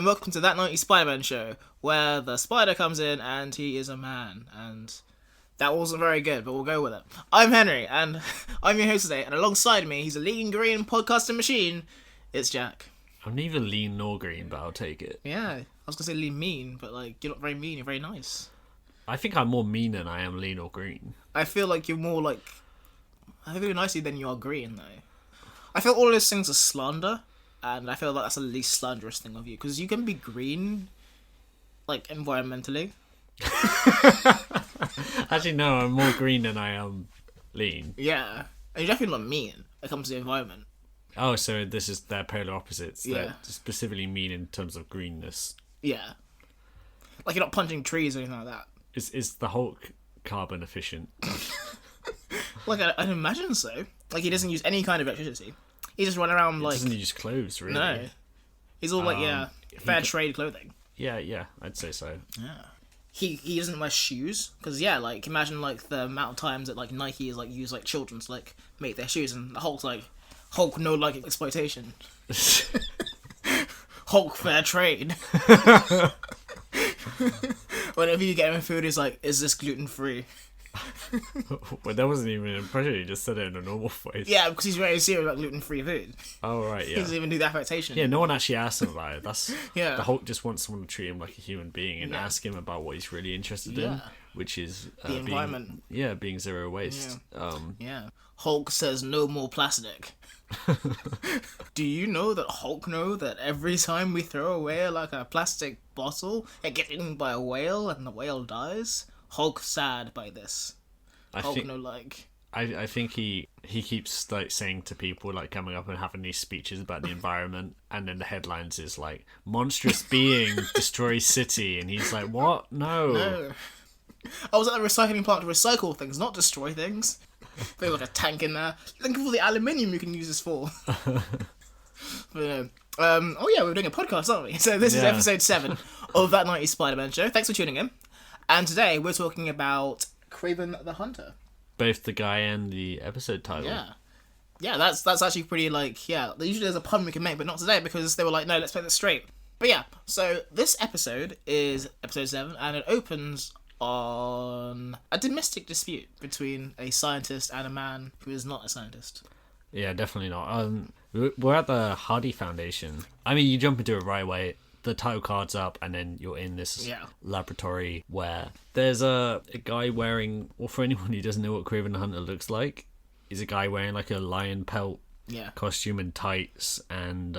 and welcome to That 90s Spider-Man show, where the spider comes in and he is a man, and that wasn't very good, but we'll go with it. I'm Henry, and I'm your host today, and alongside me, he's a lean green podcasting machine, it's Jack. I'm neither lean nor green, but I'll take it. Yeah, I was gonna say lean mean, but like, you're not very mean, you're very nice. I think I'm more mean than I am lean or green. I feel like you're more like, I think you're nicer than you are green, though. I feel all those things are slander, and I feel like that's the least slanderous thing of you, because you can be green, like, environmentally. Actually, no, I'm more green than I am lean. Yeah, and you're definitely not mean when it comes to the environment. Oh, so this is their polar opposites. Yeah. They're specifically mean in terms of greenness. Yeah. Like, you're not punching trees or anything like that. Is the Hulk carbon efficient? Like, I'd imagine so. Like, he doesn't use any kind of electricity. He just run around, like... He doesn't use clothes, really. No. He's all, like, fair trade clothing. Yeah, I'd say so. Yeah. He doesn't wear shoes, because, yeah, like, imagine, like, the amount of times that, like, Nike is, like, use, like, children to, like, make their shoes, and the Hulk's, like, Hulk no, like, exploitation. Hulk fair trade. Whenever you get him food, he's like, is this gluten-free? Well, that wasn't even an impression, he just said it in a normal voice. Yeah, because he's very serious about gluten-free food. Oh, right, He yeah. doesn't even do the affectation. Yeah, no one actually asked him about it. That's Yeah. The Hulk just wants someone to treat him like a human being and Yeah. ask him about what he's really interested in, Yeah. which is The environment. being zero waste. Yeah. Hulk says no more plastic. Do you know that Hulk know that every time we throw away like a plastic bottle, it gets eaten by a whale and the whale dies? Hulk sad by this. Hulk think know like... I think he keeps like saying to people, like coming up and having these speeches about the environment, and then the headlines is like monstrous being destroys city, and he's like, what? No. I was at the recycling plant to recycle things, not destroy things. There's like a tank in there. Think of all the aluminium you can use this for. But, oh yeah, we're doing a podcast, aren't we? So this is episode 7 of That 90s Spider-Man show. Thanks for tuning in. And today we're talking about Kraven the Hunter. Both the guy and the episode title. Yeah, that's actually pretty, like, yeah, usually there's a pun we can make, but not today, because they were like, no, let's play this straight. But yeah, so this episode is episode 7, and it opens on a domestic dispute between a scientist and a man who is not a scientist. Yeah, definitely not. We're at the Hardy Foundation. I mean, you jump into it right away. The title card's up, and then you're in this laboratory where there's a guy wearing, or for anyone who doesn't know what Kraven the Hunter looks like, he's a guy wearing like a lion pelt costume and tights, and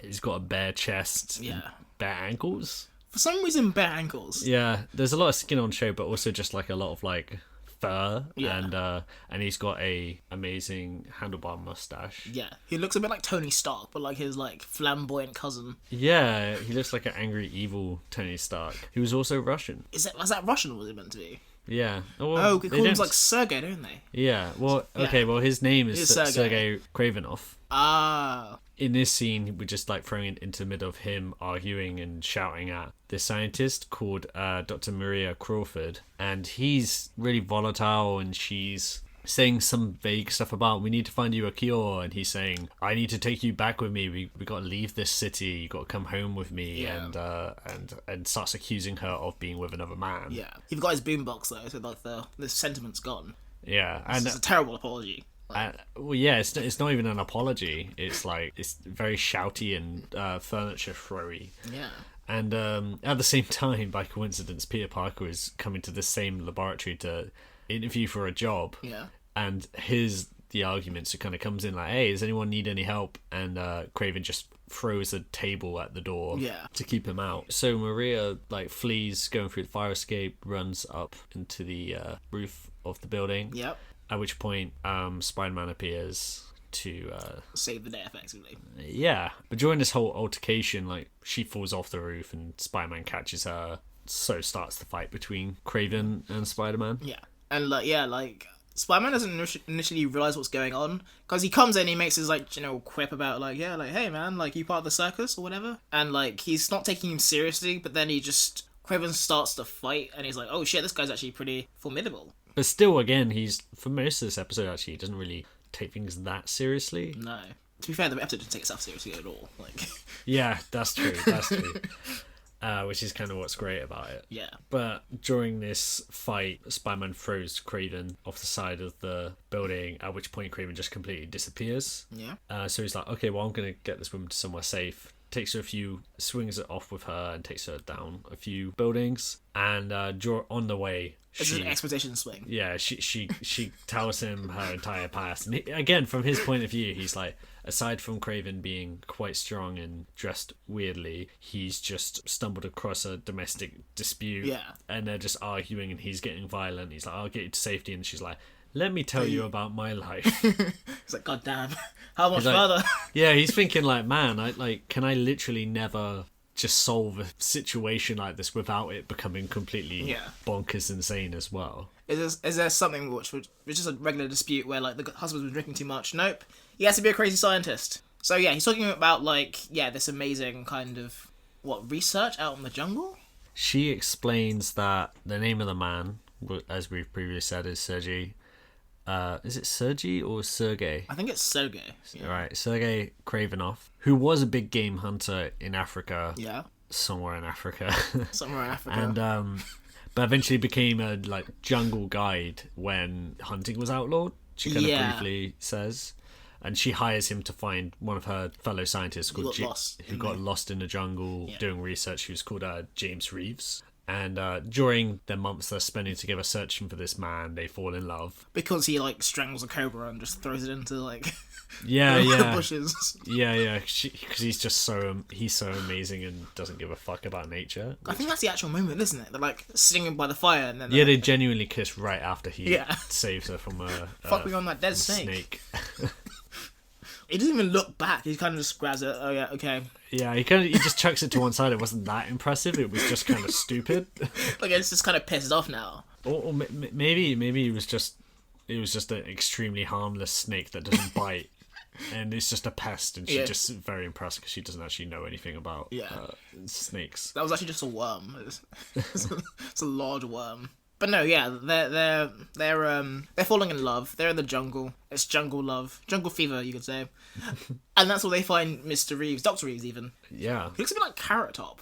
he's got a bare chest, and bare ankles. For some reason, bare ankles. Yeah, there's a lot of skin on show, but also just like a lot of like fur, and he's got a amazing handlebar mustache. Yeah, he looks a bit like Tony Stark, but like his like flamboyant cousin. Yeah, he looks like an angry, evil Tony Stark, who was also Russian. Was that Russian? Was it meant to be? Yeah. Well, they call him like Sergei, don't they? Yeah. Well, okay. Well, his name is Sergei Kravenov. Ah. In this scene, we're just like throwing it into the middle of him arguing and shouting at this scientist called Dr. Maria Crawford, and he's really volatile, and she's saying some vague stuff about, we need to find you a cure, and he's saying, I need to take you back with me, we got to leave this city, you got to come home with me, and starts accusing her of being with another man. Yeah, you've got his boombox though, so like the sentiment's gone. Yeah, and it's a terrible apology. Well, yeah, it's not even an apology. It's like, it's very shouty and furniture throwy. Yeah. And at the same time, by coincidence, Peter Parker is coming to the same laboratory to interview for a job. Yeah. And the argument so kind of comes in like, hey, does anyone need any help? And Kraven just throws a table at the door to keep him out. So Maria like flees, going through the fire escape, runs up into the roof of the building. Yep. At which point, Spider-Man appears to save the day, effectively. Yeah, but during this whole altercation, like, she falls off the roof and Spider-Man catches her. So starts the fight between Kraven and Spider-Man. Yeah, and like Spider-Man doesn't initially realize what's going on, because he comes in, he makes his like, you know, quip about like, yeah, like, hey man, like, you part of the circus or whatever, and like he's not taking him seriously, but then Kraven starts to fight, and he's like, oh shit, this guy's actually pretty formidable. But still, again, he's, for most of this episode, actually, he doesn't really take things that seriously. No. To be fair, the episode didn't take itself seriously at all. Like, yeah, that's true. That's true. Which is kind of what's great about it. Yeah. But during this fight, Spider-Man throws Kraven off the side of the building, at which point Kraven just completely disappears. Yeah. So he's like, okay, well, I'm going to get this woman to somewhere safe. Takes her swings it off with her and takes her down a few buildings. And on the way, it's an expedition swing. Yeah, she tells him her entire past. And again, from his point of view, he's like, aside from Kraven being quite strong and dressed weirdly, he's just stumbled across a domestic dispute. Yeah. And they're just arguing and he's getting violent. He's like, I'll get you to safety. And she's like, let me tell you about my life. It's like, God damn, how much further? Yeah, he's thinking like, man, can I literally never just solve a situation like this without it becoming completely bonkers insane as well? Is there something which is a regular dispute where like the husband's been drinking too much? Nope. He has to be a crazy scientist. So yeah, he's talking about this amazing kind of research out in the jungle. She explains that the name of the man, as we've previously said, is Sergei. Is it Sergei or Sergei? I think it's Sergei. Yeah. Right, Sergei Kravenov, who was a big game hunter in Africa. Yeah. Somewhere in Africa. And but eventually became a jungle guide when hunting was outlawed. She kind of briefly says. And she hires him to find one of her fellow scientists who got lost in the jungle doing research. He was called James Reeves. And during the months they're spending together searching for this man, they fall in love. Because he strangles a cobra and just throws it into the bushes. Yeah. Because he's just so amazing and doesn't give a fuck about nature. I think that's the actual moment, isn't it? They're sitting by the fire and then they genuinely kiss right after he saves her from a fuck me on that dead snake. He doesn't even look back. He kind of just grabs it. Oh yeah, okay. Yeah, he just chucks it to one side. It wasn't that impressive. It was just kind of stupid. It's just kind of pissed off now. Or maybe it was just an extremely harmless snake that doesn't bite, and it's just a pest, and she's just very impressed because she doesn't actually know anything about snakes. That was actually just a worm. It's a large worm. But no, yeah, they're falling in love. They're in the jungle. It's jungle love, jungle fever, you could say. And that's where they find Mr. Reeves, Dr. Reeves, even. Yeah, he looks a bit like Carrot Top.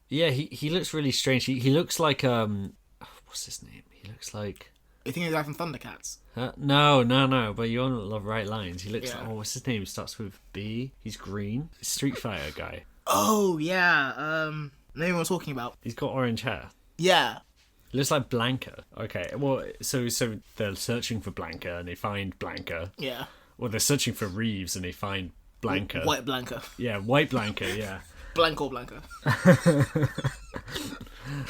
Yeah, he looks really strange. He looks like what's his name? He looks like. You think he's the guy from Thundercats? No. But you're on the right lines. He looks like what's his name? He starts with B. He's green. Street Fighter guy. Oh yeah. Maybe we're talking about. He's got orange hair. Yeah. It looks like Blanka. Okay, well, so they're searching for Blanka and they find Blanka. Yeah. Well, they're searching for Reeves and they find Blanka. White Blanka. Yeah, white Blanka, yeah. Blanco Blanka.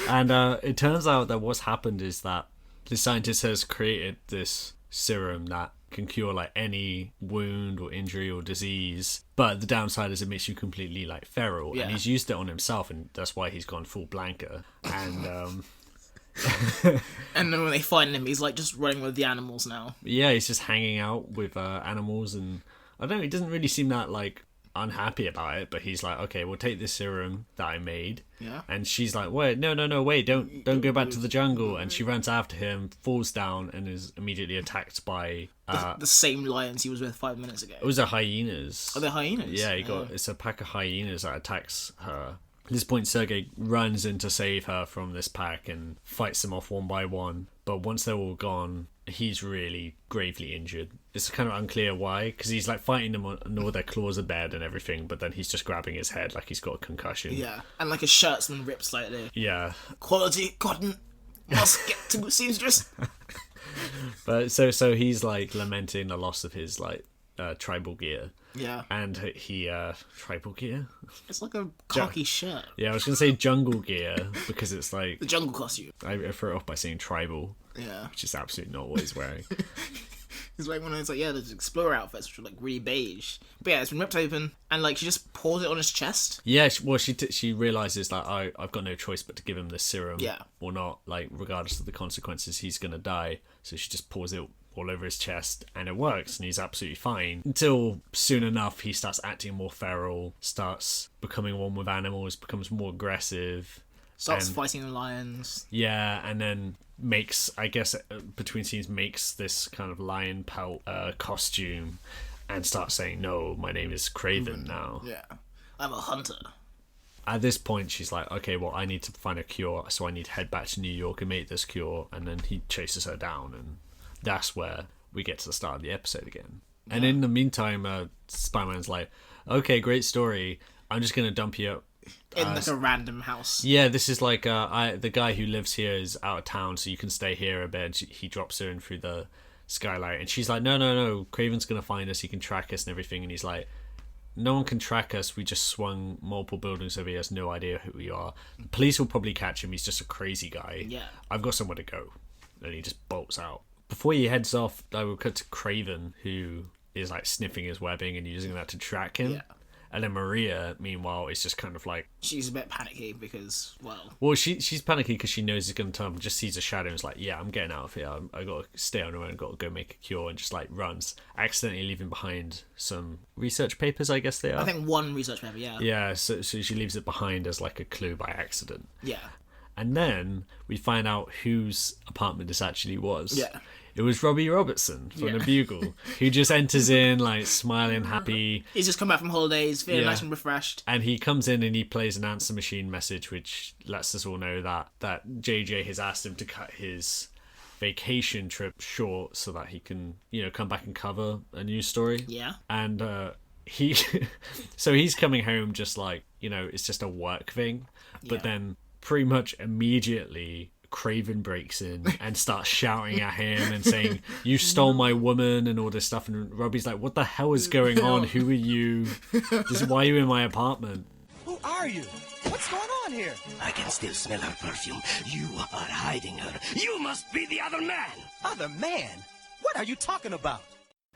And it turns out that what's happened is that the scientist has created this serum that can cure any wound or injury or disease, but the downside is it makes you completely feral. And he's used it on himself, and that's why he's gone full Blanka. And and then when they find him, he's just running with the animals now. Yeah, he's just hanging out with animals, and I don't know, he doesn't really seem that unhappy about it, but he's like, okay, we'll take this serum that I made. Yeah. And she's like, wait, no, wait, don't go back to the jungle. And she runs after him, falls down, and is immediately attacked by the same lions he was with 5 minutes ago. It was the hyenas. Oh, they're hyenas? Yeah, it's a pack of hyenas that attacks her. At this point, Sergei runs in to save her from this pack and fights them off one by one. But once they're all gone, he's really gravely injured. It's kind of unclear why, because he's fighting them and all their claws are bared and everything, but then he's just grabbing his head like he's got a concussion. Yeah, and his shirt's been ripped slightly. Yeah. Quality cotton must get to seamstress. But so he's lamenting the loss of his tribal gear. Yeah. And he tribal gear? It's like a khaki shirt. Yeah, I was gonna say jungle gear because it's the jungle costume. I threw it off by saying tribal. Yeah. Which is absolutely not what he's wearing. He's wearing one of those those explorer outfits which are really beige. But yeah, it's been ripped open and she just pours it on his chest. Yeah, she realizes I've got no choice but to give him this serum. Yeah. Or not, regardless of the consequences, he's gonna die. So she just pours it all over his chest, and it works, and he's absolutely fine. Until soon enough, he starts acting more feral, starts becoming one with animals, becomes more aggressive. Starts fighting the lions. Yeah, and then makes, I guess, between scenes, makes this kind of lion pelt costume. and starts saying, no, my name is Kraven now. Yeah. I'm a hunter. At this point, she's like, okay, well, I need to find a cure, so I need to head back to New York and make this cure. And then he chases her down, and that's where we get to the start of the episode again. Yeah. And in the meantime, Spider-Man's like, okay, great story. I'm just going to dump you in like a random house. Yeah, this is like the guy who lives here is out of town, so you can stay here a bit. And he drops her in through the skylight, and she's like, no, Kraven's gonna find us, he can track us and everything. And he's like, no one can track us, we just swung multiple buildings over, he has no idea who we are. The police will probably catch him, he's just a crazy guy. Yeah, I've got somewhere to go. And he just bolts out. Before he heads off, I will cut to Kraven, who is like sniffing his webbing and using that to track him. And then Maria, meanwhile, is just kind of like... She's a bit panicky because, well... Well, she's panicky because she knows he's going to turn up and just sees a shadow and is like, yeah, I'm getting out of here. I got to stay on her own, got to go make a cure, and just like runs, accidentally leaving behind some research papers, I guess they are. I think one research paper, yeah. Yeah, so she leaves it behind as like a clue by accident. Yeah. And then we find out whose apartment this actually was. Yeah. It was Robbie Robertson from The Bugle, who just enters in, like, smiling, happy. He's just come back from holidays, feeling nice and refreshed. And he comes in and he plays an answer machine message, which lets us all know that JJ has asked him to cut his vacation trip short so that he can, come back and cover a news story. Yeah. And so he's coming home just like, it's just a work thing. But then pretty much immediately... Kraven breaks in and starts shouting at him and saying, you stole my woman and all this stuff. And Robbie's like, what the hell is going on? Who are you? Why are you in my apartment? Who are you? What's going on here? I can still smell her perfume. You are hiding her. You must be the other man. Other man? What are you talking about?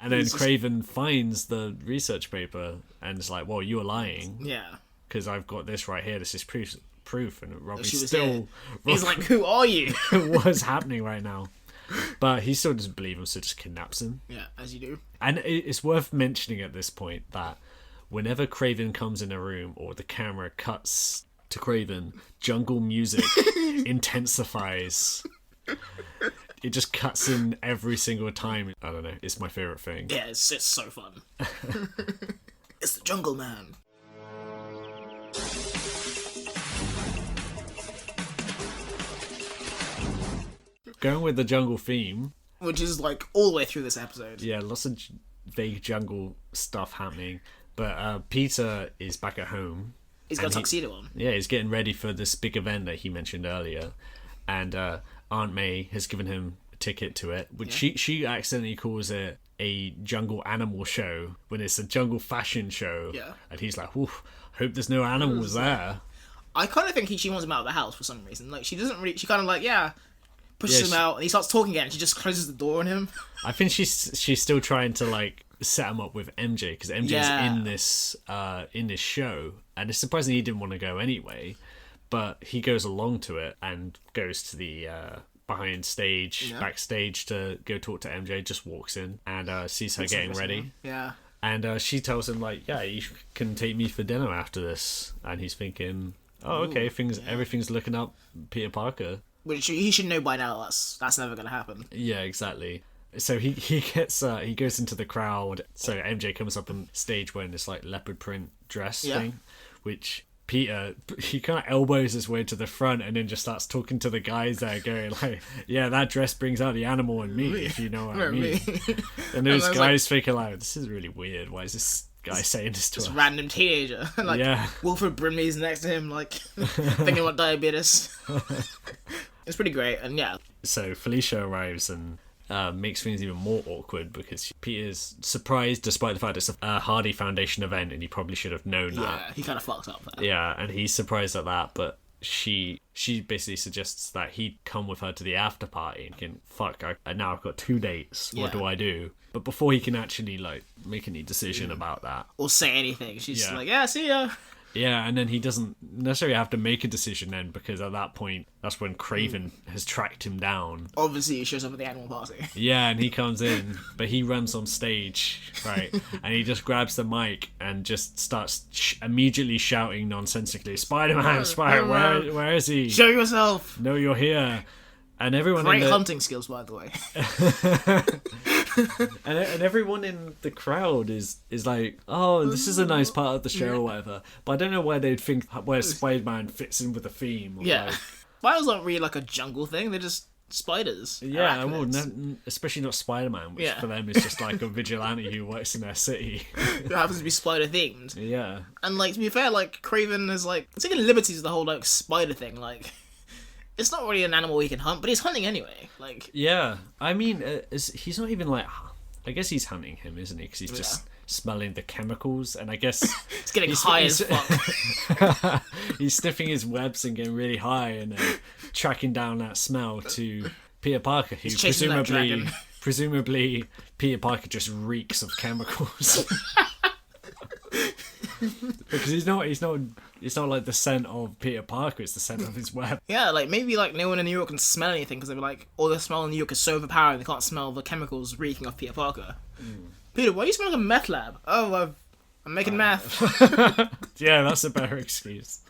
And then Kraven finds the research paper and is like, well, you are lying. Yeah. Because I've got this right here. This is proof. And Robbie's still... He's like, who are you? What's happening right now? But he still doesn't believe him, so just kidnaps him. Yeah, as you do. And it's worth mentioning at this point that whenever Kraven comes in a room or the camera cuts to Kraven, jungle music intensifies. It just cuts in every single time. I don't know. It's my favourite thing. Yeah, it's so fun. It's the Jungle Man. Going with the jungle theme. Which is like all the way through this episode. Yeah, lots of vague jungle stuff happening. But Peter is back at home. He's got a tuxedo on. Yeah, he's getting ready for this big event that he mentioned earlier. And Aunt May has given him a ticket to it, which she accidentally calls it a jungle animal show when it's a jungle fashion show. Yeah. And he's like, oof, hope there's no animals there. I kind of think she wants him out of the house for some reason. Like, she doesn't really... She kind of like, pushes him out, and he starts talking again, and she just closes the door on him. I think she's still trying to, like, set him up with MJ, because MJ's in this show, and it's surprising he didn't want to go anyway, but he goes along to it, and goes to the backstage to go talk to MJ, just walks in, and sees her getting ready. Yeah. And she tells him, like, you can take me for dinner after this, and he's thinking, oh, okay, everything's looking up Peter Parker. Which he should know by now. That's never going to happen. Yeah, exactly. So he goes into the crowd. So MJ comes up on stage wearing this like leopard print dress thing, which Peter, he kind of elbows his way to the front and then just starts talking to the guys there, going like, yeah, that dress brings out the animal in me, if you know what I mean. And those guys thinking like, this is really weird. Why is this guy saying this to us? Random teenager. Wilfred Brimley's next to him, like, thinking about diabetes. It's pretty great, and So Felicia arrives and makes things even more awkward because Peter's surprised despite the fact it's a Hardy Foundation event and he probably should have known that. Yeah, he kind of fucked up there. Yeah, and he's surprised at that, but she basically suggests that he'd come with her to the after party and fuck, now I've got 2 dates, what do I do? But before he can actually like make any decision about that or say anything, she's just like, see ya. Yeah, and then he doesn't necessarily have to make a decision then, because at that point, that's when Kraven has tracked him down. Obviously, he shows up at the animal party. Yeah, and he comes in, but he runs on stage, right? And he just grabs the mic and just starts immediately shouting nonsensically, Spider-Man, where is he? Show yourself! No, you're here. And everyone Great hunting skills, by the way. and everyone in the crowd is like, oh, this is a nice part of the show or whatever. But I don't know where they'd think where Spider-Man fits in with the theme. Or Yeah. like... Spiders aren't really like a jungle thing. They're just spiders. Yeah, well, Arachnids. especially not Spider-Man, which for them is just like a vigilante who works in their city. It happens to be spider themed. Yeah. And like, to be fair, like Kraven is like taking liberties with the whole like spider thing. Like, it's not really an animal he can hunt, but he's hunting anyway. Like, Yeah, I mean, he's not even like. I guess he's hunting him, isn't he? Because he's just smelling the chemicals, and I guess he's getting high as fuck. He's sniffing his webs and getting really high, and tracking down that smell to Peter Parker, who presumably Peter Parker just reeks of chemicals. Because he's not like the scent of Peter Parker, it's the scent of his web. Yeah, like maybe like no one in New York can smell anything because they were like, all the smell in New York is so overpowering they can't smell the chemicals reeking of Peter Parker. Peter, why are you smelling like a meth lab? Oh, I'm making meth. Yeah, that's a better excuse.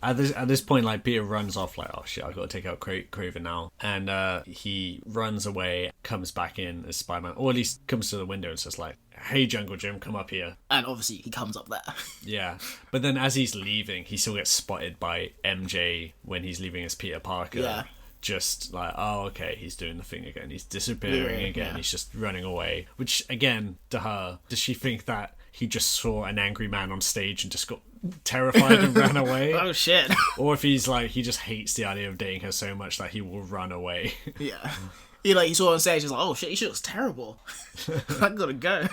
At this point, like, Peter runs off, like, oh shit, I've got to take out Kraven now. And he runs away, comes back in as Spider-Man, or at least comes to the window and says, like, hey, Jungle Jim, come up here. And obviously he comes up there. Yeah. But then as he's leaving, he still gets spotted by MJ when he's leaving as Peter Parker. Yeah. Just like, oh, okay, he's doing the thing again. He's disappearing again. Yeah. He's just running away. Which, again, to her, does she think that he just saw an angry man on stage and just got terrified and ran away? Oh, shit. Or if he's like, he just hates the idea of dating her so much that he will run away. Yeah. He saw her on stage, he's like, oh shit, she looks terrible. I gotta go.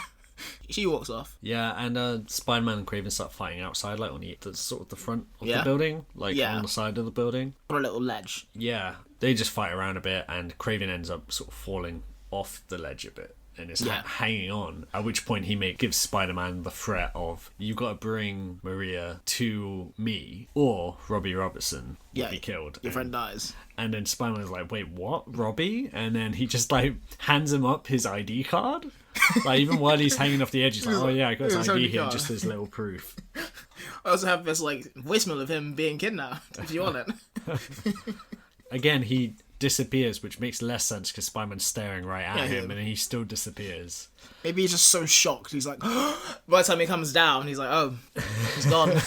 She walks off. Yeah, and Spider-Man and Kraven start fighting outside, like on the sort of the front of the building, like on the side of the building. On a little ledge. Yeah, they just fight around a bit, and Kraven ends up sort of falling off the ledge a bit and is hanging on. At which point he gives Spider-Man the threat of, you got to bring Maria to me, or Robbie Robertson will be killed. Your friend dies. And then Spider-Man's like, wait, what? Robbie? And then he just like hands him up his ID card. Like, even while he's hanging off the edge, he's like, oh yeah, I got his ID here, just as little proof. I also have this like voicemail of him being kidnapped, if you want it. Again, he disappears, which makes less sense because Spider-Man's staring right at him, and then he still disappears. Maybe he's just so shocked. He's like, by the time he comes down, he's like, oh, he's gone.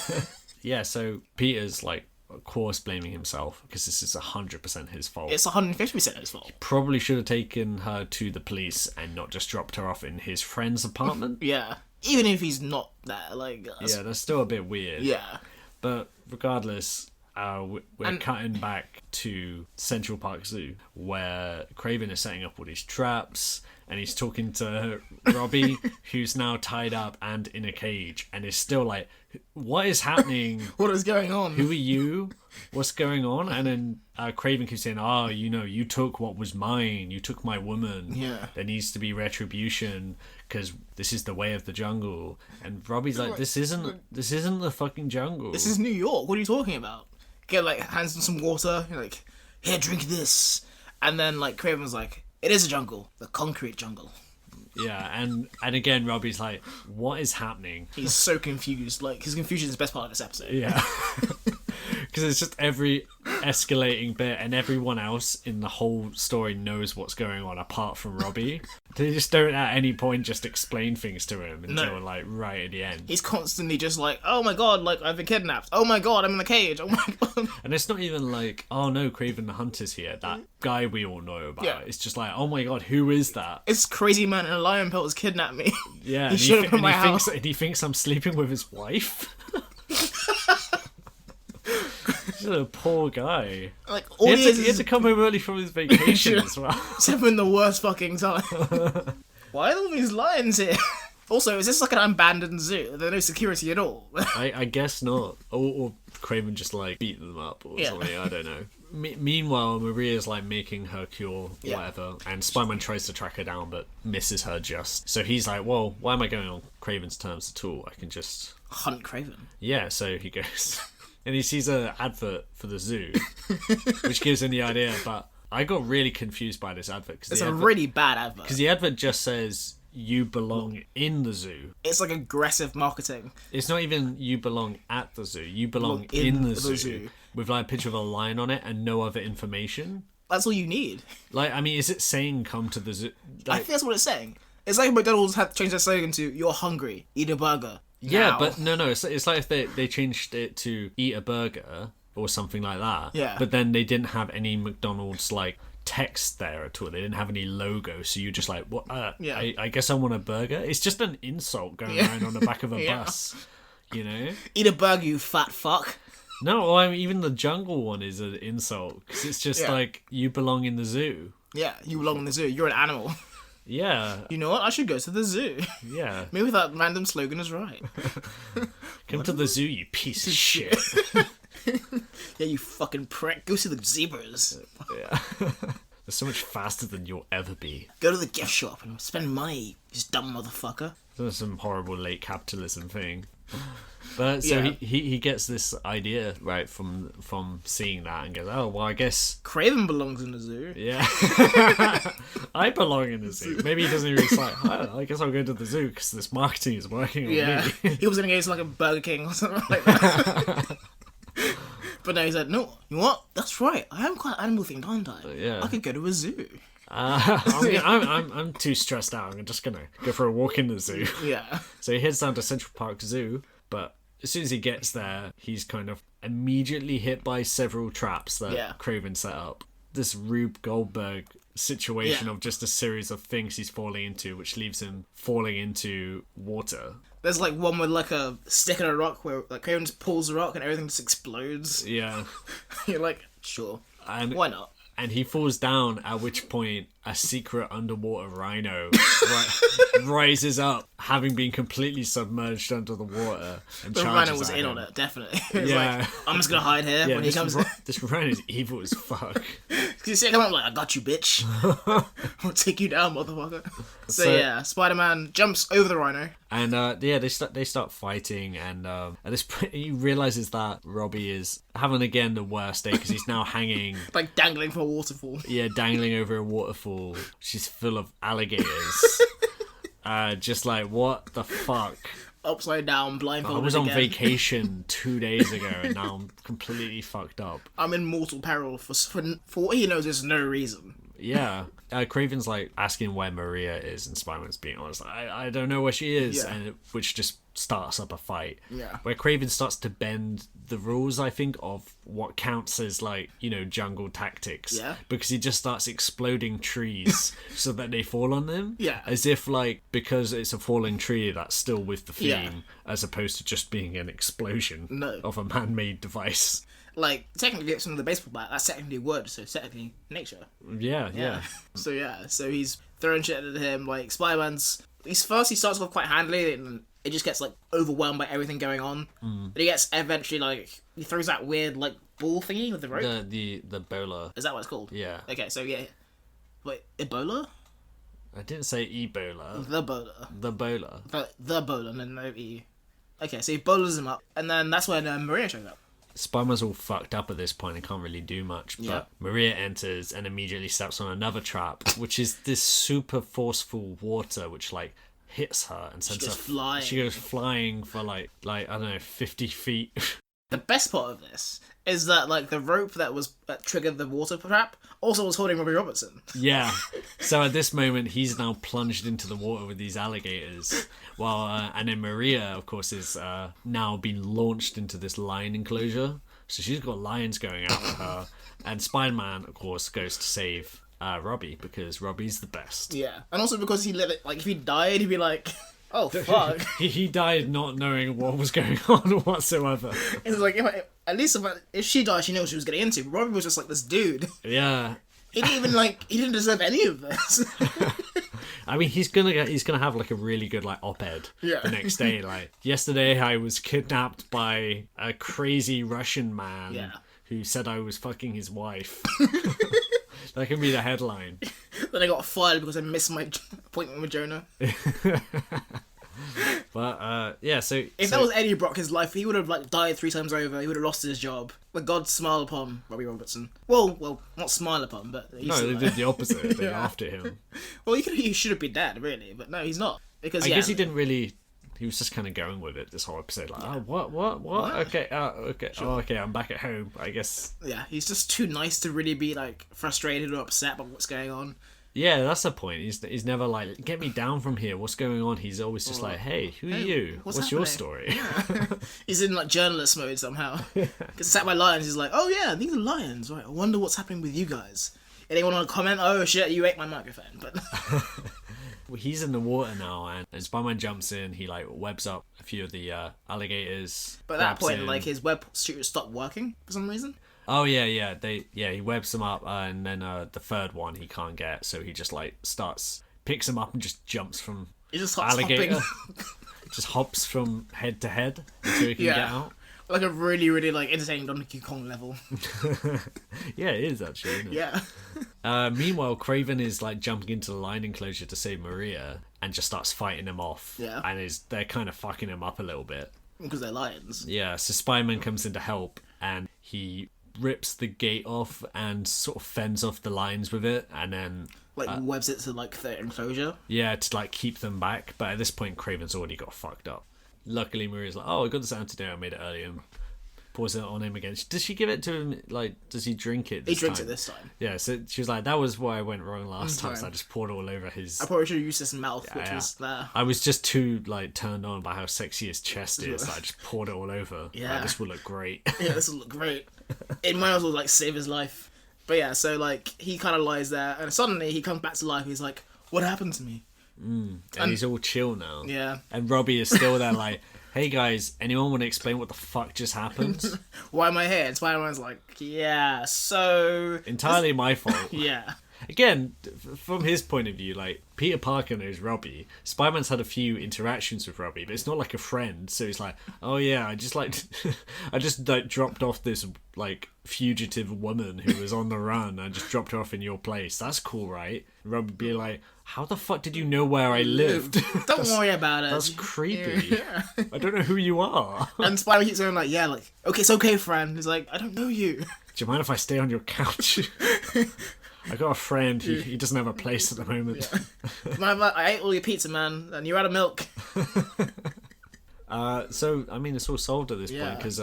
Yeah, so Peter's like, of course, blaming himself because this is 100% his fault. It's 150% his fault. He probably should have taken her to the police and not just dropped her off in his friend's apartment. Yeah, even if he's not there, like. Yeah, that's still a bit weird. Yeah, but regardless. We're cutting back to Central Park Zoo, where Kraven is setting up all these traps, and he's talking to Robbie, who's now tied up and in a cage, and is still like, what is happening? What is going on? Who are you? What's going on? And then Kraven keeps saying, oh, you took what was mine. You took my woman. Yeah. There needs to be retribution because this is the way of the jungle. And Robbie's like, this isn't the fucking jungle. This is New York. What are you talking about? Get like hands on some water. You're like, here, drink this. And then like Kraven's like, it is a jungle, the concrete jungle. Yeah, and again, Robbie's like, what is happening? He's so confused. Like, his confusion is the best part of this episode. Yeah. Because it's just every escalating bit, and everyone else in the whole story knows what's going on apart from Robbie. They just don't at any point just explain things to him until like right at the end. He's constantly just like, oh my god, like I've been kidnapped. Oh my god, I'm in a cage. Oh my god. And it's not even like, oh no, Kraven the Hunter's here. That guy we all know about. Yeah. It's just like, oh my god, who is that? It's crazy man in a lion pelt has kidnapped me. Yeah, he showed up in my house. And he thinks I'm sleeping with his wife. He's a poor guy. Like, he had to come home early from his vacation as well. It's having the worst fucking time. Why are all these lions here? Also, is this like an abandoned zoo? There's no security at all. I guess not. Or Kraven just like beat them up or something. I don't know. Meanwhile, Maria's like making her cure, whatever, and Spider-Man tries to track her down but misses her just. So he's like, well, why am I going on Kraven's terms at all? I can just hunt Kraven. Yeah, so he goes. And he sees an advert for the zoo, which gives him the idea, but I got really confused by this advert. It's a really bad advert. Because the advert just says, you belong in the zoo. It's like aggressive marketing. It's not even you belong at the zoo, you belong in the zoo. with like a picture of a lion on it and no other information. That's all you need. Like, I mean, is it saying come to the zoo? I think that's what it's saying. It's like McDonald's had changed their slogan to "You're hungry, eat a burger." Yeah, now. but no, it's like if they changed it to eat a burger or something like that. Yeah. But then they didn't have any McDonald's like text there at all. They didn't have any logo, so you're just like, what? Yeah. I guess I want a burger. It's just an insult going around on the back of a bus, you know? Eat a burger, you fat fuck. No, well, I mean, even the jungle one is an insult because it's just like you belong in the zoo. Yeah, you belong in the zoo. You're an animal. Yeah. You know what? I should go to the zoo. Yeah. Maybe that random slogan is right. Come to the zoo, you piece of shit. Yeah, you fucking prick. Go see the zebras. Yeah. They're so much faster than you'll ever be. Go to the gift shop and spend money, you dumb motherfucker. That's some horrible late capitalism thing. But so he gets this idea right from seeing that and goes, oh well, I guess Kraven belongs in the zoo. yeah, I belong in the zoo. Maybe he doesn't even say, oh, I guess I'll go to the zoo because this marketing is working on me. He was gonna go to like a Burger King or something like that. But no, he said, no, you know what? That's right. I am quite animal themed, aren't I? Yeah. I could go to a zoo. I'm too stressed out. I'm just gonna go for a walk in the zoo. Yeah. So he heads down to Central Park Zoo, but as soon as he gets there, he's kind of immediately hit by several traps that Kraven set up. This Rube Goldberg situation of just a series of things he's falling into, which leaves him falling into water. There's like one with like a stick and a rock where like Kraven just pulls the rock and everything just explodes. Yeah. You're like, sure. Why not? And he falls down, at which point a secret underwater rhino rises up, having been completely submerged under the water. And the rhino was in on it, definitely. Like, I'm just gonna hide here when he comes in. This rhino's evil as fuck. You see, I come up like, I got you, bitch. I'll take you down, motherfucker. So yeah, Spider-Man jumps over the rhino. And they start fighting, and at this point he realizes that Robbie is having again the worst day because he's now hanging, like dangling from a waterfall. Yeah, dangling over a waterfall. She's full of alligators. Just like, what the fuck? Upside down, blindfolded. I was on again. vacation 2 days ago, and now I'm completely fucked up. I'm in mortal peril for what he knows. There's no reason. Yeah. Kraven's like asking where Maria is, and Spider-Man's being honest, I don't know where she is, which just starts up a fight. Yeah. Where Kraven starts to bend the rules, I think, of what counts as like, jungle tactics. Yeah. Because he just starts exploding trees so that they fall on them. Yeah. As if like because it's a falling tree that's still with the theme, as opposed to just being an explosion of a man-made device. Like, technically, it's the baseball bat. That's technically wood, so technically nature. Yeah. So he's throwing shit at him. Like, Spider-Man's... He starts off quite handily, and it just gets, like, overwhelmed by everything going on. But he gets eventually, like... He throws that weird, like, ball thingy with the rope. The bola. Is that what it's called? Yeah. Okay, so yeah. Wait, Ebola? I didn't say Ebola. The bola. The bola. The bola, and then no E. Okay, so he bolas him up, and then that's when Maria shows up. Spider-Man's all fucked up at this point and can't really do much, but Maria enters and immediately steps on another trap, which is this super forceful water which like hits her and sends her flying. She goes flying for like I don't know, 50 feet. The best part of this is that like the rope that triggered the water trap also was holding Robbie Robertson. Yeah. So at this moment he's now plunged into the water with these alligators, while and then Maria, of course, is now been launched into this lion enclosure. So she's got lions going after her, and Spider-Man, of course, goes to save Robbie because Robbie's the best. Yeah, and also because he let it. Like if he died, he'd be like, oh fuck. He died not knowing what was going on whatsoever. It's like if she died, she knew what she was getting into. But Robbie was just like this dude. Yeah. He didn't deserve any of this. I mean, he's gonna have like a really good like op-ed the next day. Like, yesterday I was kidnapped by a crazy Russian man who said I was fucking his wife. That can be the headline. Then I got fired because I missed my appointment with Jonah. But so if that was Eddie Brock, his life, he would have like died 3 times over. He would have lost his job. But God smiled upon Robbie Robertson. Well, not smile upon, but no, they did the opposite. They laughed at him. Well, he should have been dead, really, but no, he's not because I guess he didn't really He was just kind of going with it this whole episode, like, oh, what? Okay, okay, sure. Oh, okay, I'm back at home, I guess. Yeah, he's just too nice to really be, like, frustrated or upset about what's going on. Yeah, that's the point. He's never like, get me down from here, what's going on? He's always just like, hey, who are you? What's your story? Yeah. He's in, like, journalist mode somehow. Gets attacked by lions, he's like, oh yeah, these are lions, right? I wonder what's happening with you guys. Anyone want to comment? Oh shit, you ate my microphone. But he's in the water now, and Spider-Man jumps in. He like webs up a few of the alligators. But at that point, like, his web shooter stopped working for some reason. Oh yeah. He webs them up, and then the third one he can't get, so he just like picks them up and just jumps from he just starts alligator. Hopping. Just hops from head to head until he can get out. Like a really, really like entertaining Donkey Kong level. Yeah, it is actually. Isn't it? Yeah. Meanwhile, Kraven is like jumping into the lion enclosure to save Maria, and just starts fighting him off. Yeah. And they're kind of fucking him up a little bit Because they're lions. Yeah. So Spider-Man comes in to help, and he rips the gate off and sort of fends off the lions with it, and then like webs it to like the enclosure. Yeah, to like keep them back. But at this point, Kraven's already got fucked up. Luckily, Maria's like, oh, I got this antidote, I made it earlier, and pours it on him again. Does she give it to him, like, does he drink it this time? He drinks it this time. Yeah, so she was like, that was where I went wrong last time, so I just poured it all over his... I probably should have used this mouth, which was there. I was just too, like, turned on by how sexy his chest is, so I just poured it all over. Yeah. Like, this will look great. Yeah, this will look great. It might as well, like, save his life. But yeah, so, like, he kind of lies there, and suddenly he comes back to life, he's like, what happened to me? And he's all chill now. Yeah. And Robbie is still there like, hey guys, anyone want to explain what the fuck just happened? Why am I here? And Spider-Man's like, yeah, so... Entirely my fault. Yeah. Again, from his point of view, like, Peter Parker knows Robbie. Spider-Man's had a few interactions with Robbie, but it's not like a friend. So he's like, oh yeah, I just dropped off this, like, fugitive woman who was on the run. I just dropped her off in your place. That's cool, right? And Robbie be like, how the fuck did you know where I lived? Don't worry about it. That's creepy. Yeah. I don't know who you are. And Spider-Man keeps going like, yeah, like, okay, it's okay, friend. He's like, I don't know you. Do you mind if I stay on your couch? I got a friend. He doesn't have a place at the moment. Yeah. I ate all your pizza, man, and you're out of milk. So I mean, it's all solved at this point because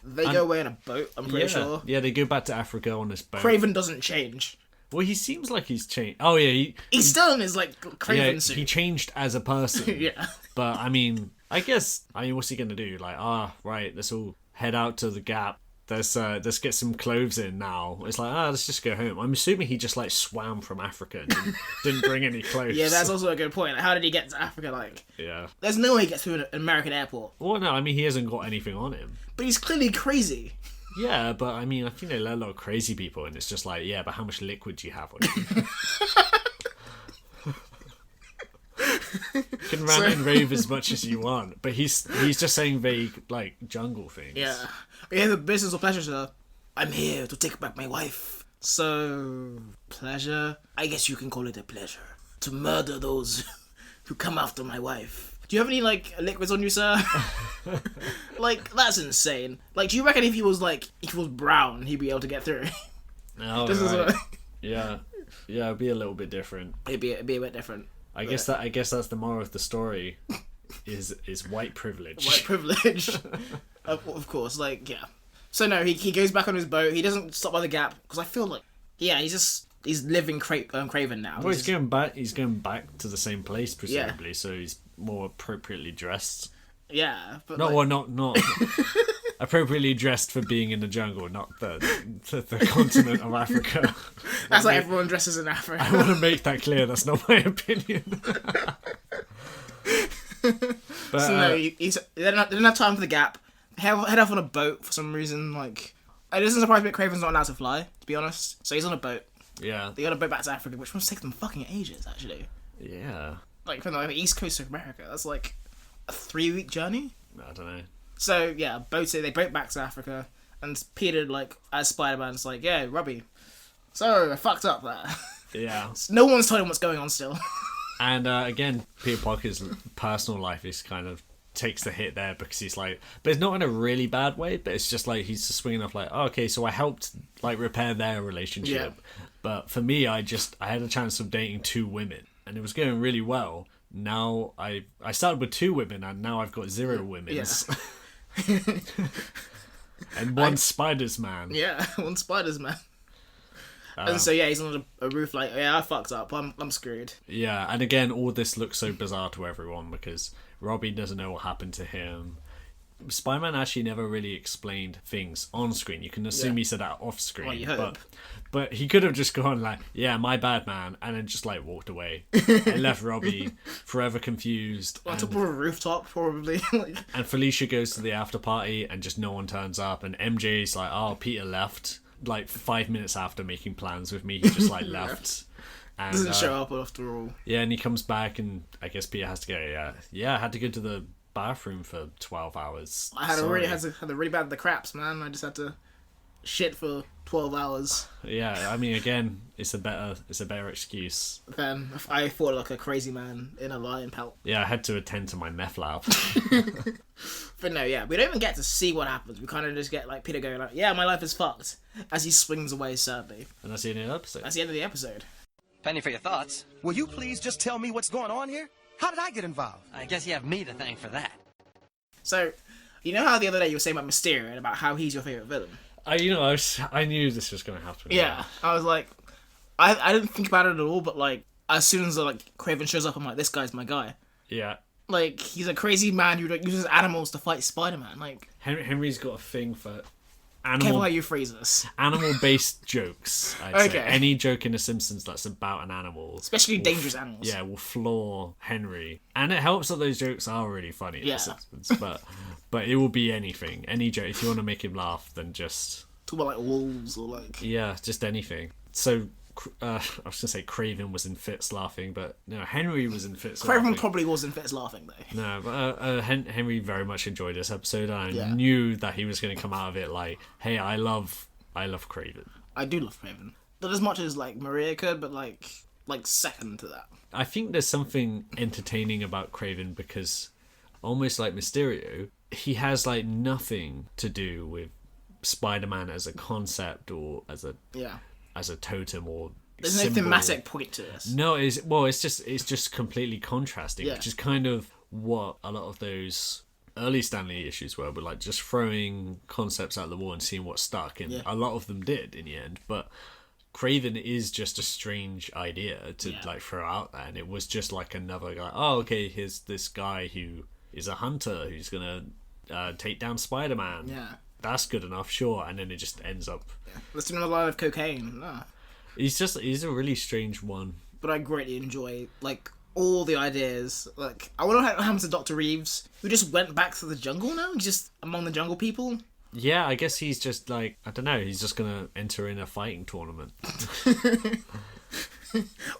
they go away in a boat. I'm pretty sure. Yeah, they go back to Africa on this boat. Kraven doesn't change. Well, he seems like he's changed. Oh yeah, he's still in his like Kraven suit. He changed as a person. Yeah. But I mean, what's he gonna do? Like, right, let's all head out to the Gap. Let's get some clothes in now. It's like, let's just go home. I'm assuming he just like swam from Africa and didn't bring any clothes. Yeah, that's also a good point. How did he get to Africa? Like, yeah, there's no way he gets through an American airport. Well, no, I mean he hasn't got anything on him. But he's clearly crazy. Yeah, but I mean, I think they let a lot of crazy people, and it's just like, yeah, but how much liquid do you have on you? You can rant and rave as much as you want, but he's just saying vague like jungle things. Yeah. Yeah, the business or pleasure, sir. I'm here to take back my wife. So, pleasure? I guess you can call it a pleasure. To murder those who come after my wife. Do you have any, like, liquids on you, sir? Like, that's insane. Like, do you reckon if he was brown, he'd be able to get through? Oh, right. Yeah, it'd be a little bit different. It'd be a bit different. I guess that's the moral of the story, is white privilege. White privilege. Of course, like, yeah. So no, he goes back on his boat. He doesn't stop by the Gap because I feel like, yeah, he's living Kraven now. Well, he's going back. He's going back to the same place presumably, so he's more appropriately dressed. Yeah, but not appropriately dressed for being in the jungle, not the continent of Africa. That's like everyone dresses in Africa. I want to make that clear. That's not my opinion. But, so no, they didn't have time for the Gap. Head off on a boat for some reason. Like, it doesn't surprise me that Kraven's not allowed to fly, to be honest. So he's on a boat. Yeah. They got a boat back to Africa, which must take them fucking ages, actually. Yeah. Like, from the east coast of America, that's like a 3-week journey. I don't know. So yeah, they boat back to Africa, and Peter, like, as Spider-Man's like, yeah, Robbie. So I fucked up there. Yeah. No one's told him what's going on still. And again, Peter Parker's personal life is kind of takes the hit there because he's like, but it's not in a really bad way, but it's just like he's just swinging off like, oh, okay, so I helped like repair their relationship, but for me, I had a chance of dating 2 women and it was going really well, now I started with 2 women and now I've got 0 women. Yeah. And one Spider's man. Yeah, one Spider's man. And so yeah, he's on a roof like, yeah, I fucked up. I'm screwed. Yeah, and again, all this looks so bizarre to everyone because Robbie doesn't know what happened to him. Spider-Man actually never really explained things on screen. You can assume he said that off screen. Well, you hope. But he could have just gone like, yeah, my bad, man, and then just like walked away and left Robbie forever confused. On top of a rooftop, probably. And Felicia goes to the after party and just no one turns up. And MJ's like, oh, Peter left. Like 5 minutes after making plans with me, he just like left. And, doesn't show up after all. Yeah, and he comes back and I guess Peter has to go, yeah, I had to go to the bathroom for 12 hours. I had a really bad the craps, man. I just had to shit for 12 hours. Yeah, I mean, again, it's a better excuse. Then I fought like a crazy man in a lion pelt. Yeah, I had to attend to my meth lab. But no, yeah, we don't even get to see what happens. We kind of just get like Peter going like, yeah, my life is fucked, as he swings away sadly. And that's the end of the episode. That's the end of the episode. Penny for your thoughts. Will you please just tell me what's going on here? How did I get involved? I guess you have me to thank for that. So, you know how the other day you were saying about Mysterio and about how he's your favourite villain? I knew this was going to happen. Yeah, I was like, I didn't think about it at all, but like, as soon as like Kraven shows up, I'm like, this guy's my guy. Yeah. Like, he's a crazy man who like, uses animals to fight Spider-Man. Like, Henry's got a thing for careful how you phrase this. Animal-based jokes. I'd say. Okay. Any joke in The Simpsons that's about an animal, Especially dangerous animals. yeah, will floor Henry, and it helps that those jokes are really funny. In Yeah. The Simpsons, but it will be anything, any joke. If you want to make him laugh, then just Talk about like wolves or like... yeah, just anything. So. I was gonna say Kraven was in fits laughing, but no, Henry was in fits laughing. Kraven probably was in fits laughing though. No, but Henry very much enjoyed this episode, and I Yeah. knew that he was going to come out of it like, "Hey, I love Kraven." I do love Kraven. Not as much as like Maria could, but like second to that. I think there's something entertaining about Kraven because, almost like Mysterio, he has like nothing to do with Spider-Man as a concept or as a totem or there's no symbol. thematic point to this. No, it's just completely contrasting, Yeah. which is kind of what a lot of those early Stanley issues were, but like just throwing concepts out the wall and seeing what stuck, and a lot of them did in the end. But Kraven is just a strange idea to like throw out there, and it was just like another guy. Oh, okay, here's this guy who is a hunter who's gonna take down Spider-Man. Yeah. That's good enough, sure, and then it just ends up. Let's do another line of cocaine. Nah. He's a really strange one. But I greatly enjoy like all the ideas. Like I wonder what happens to Dr. Reeves, who just went back to the jungle now. He's just among the jungle people. Yeah, I guess he's just like, I don't know, he's just gonna enter in a fighting tournament.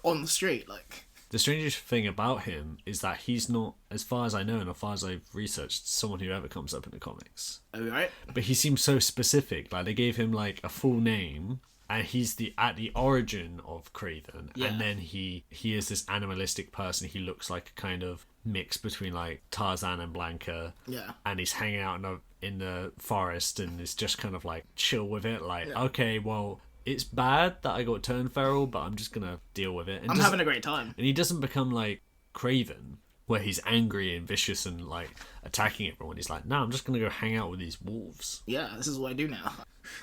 On the street, like. The strangest thing about him is that he's not, as far as I know and as far as I've researched, someone who ever comes up in the comics. Oh, right. But he seems so specific. Like, they gave him, like, a full name, and he's at the origin of Kraven. Yeah. And then he is this animalistic person. He looks like a kind of mix between, like, Tarzan and Blanka. Yeah. And he's hanging out in the forest and is just kind of, like, chill with it. Like, okay, well... It's bad that I got turned feral, but I'm just gonna deal with it. And I'm having a great time. And he doesn't become like Kraven, where he's angry and vicious and like attacking everyone. He's like, no, I'm just gonna go hang out with these wolves. Yeah, this is what I do now.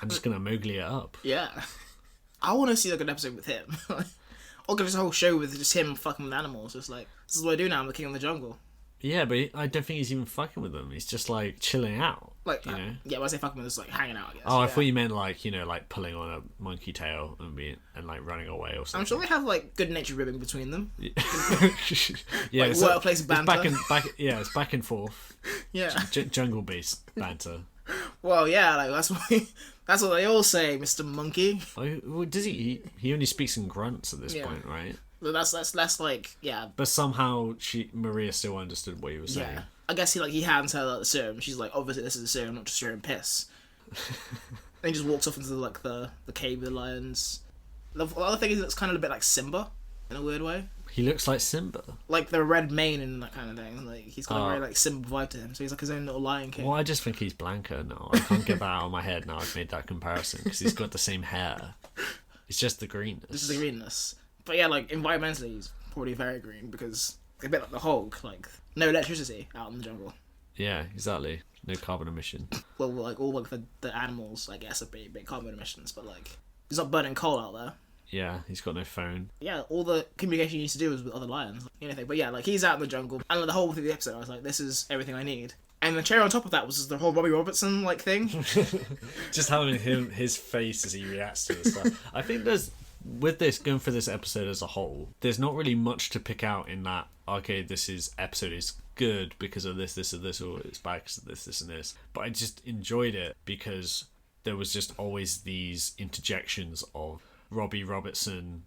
I'm just gonna Mowgli it up. Yeah. I want to see like an episode with him. Or just a whole show with just him fucking with animals. Just like, this is what I do now, I'm the king of the jungle. Yeah, but I don't think he's even fucking with them. He's just like chilling out. Like, you know? yeah, when I say fucking with, it's like hanging out, I guess. Oh, I thought you meant like, you know, like pulling on a monkey tail and like running away or something. I'm sure they have like good natured ribbing between them. Yeah, Like it's workplace banter. It's back and forth. Yeah. Jungle based banter. Well, yeah, like that's what they all say, Mr. Monkey. Oh, well, does he only speaks in grunts at this point, right? But that's like, yeah. But somehow Maria still understood what he was saying. Yeah. I guess he hands her like the serum. She's like, obviously this is a serum, not just urine piss. And he just walks off into like the cave with the lions. The other thing is it's kind of a bit like Simba in a weird way. He looks like Simba. Like the red mane and that kind of thing. Like he's got a very like Simba vibe to him. So he's like his own little Lion King. Well, I just think he's Blanka now. I can't get that out of my head now. I've made that comparison because he's got the same hair. It's just the greenness. This is the greenness. But yeah, like environmentally, he's probably very green because A bit like the Hulk, like no electricity out in the jungle. Yeah, exactly. No carbon emission. Well, like all like the animals, I guess, are pretty big carbon emissions, but like he's not burning coal out there. Yeah, he's got no phone. Yeah, all the communication he used to do was with other lions, anything. But yeah, like he's out in the jungle, and like, the whole through the episode, I was like, this is everything I need. And the cherry on top of that was just the whole Robbie Robertson like thing. Just having his face as he reacts to the stuff. I think with this going for this episode as a whole, there's not really much to pick out in that. Okay, episode is good because of this, or it's bad because of this, and this. But I just enjoyed it because there was just always these interjections of Robbie Robertson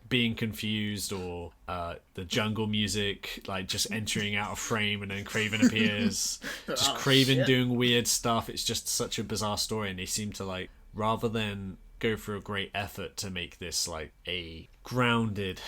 being confused, or the jungle music like just entering out of frame, and then Kraven appears. Just Kraven doing weird stuff. It's just such a bizarre story, and they seem to like, rather than go for a great effort to make this like a grounded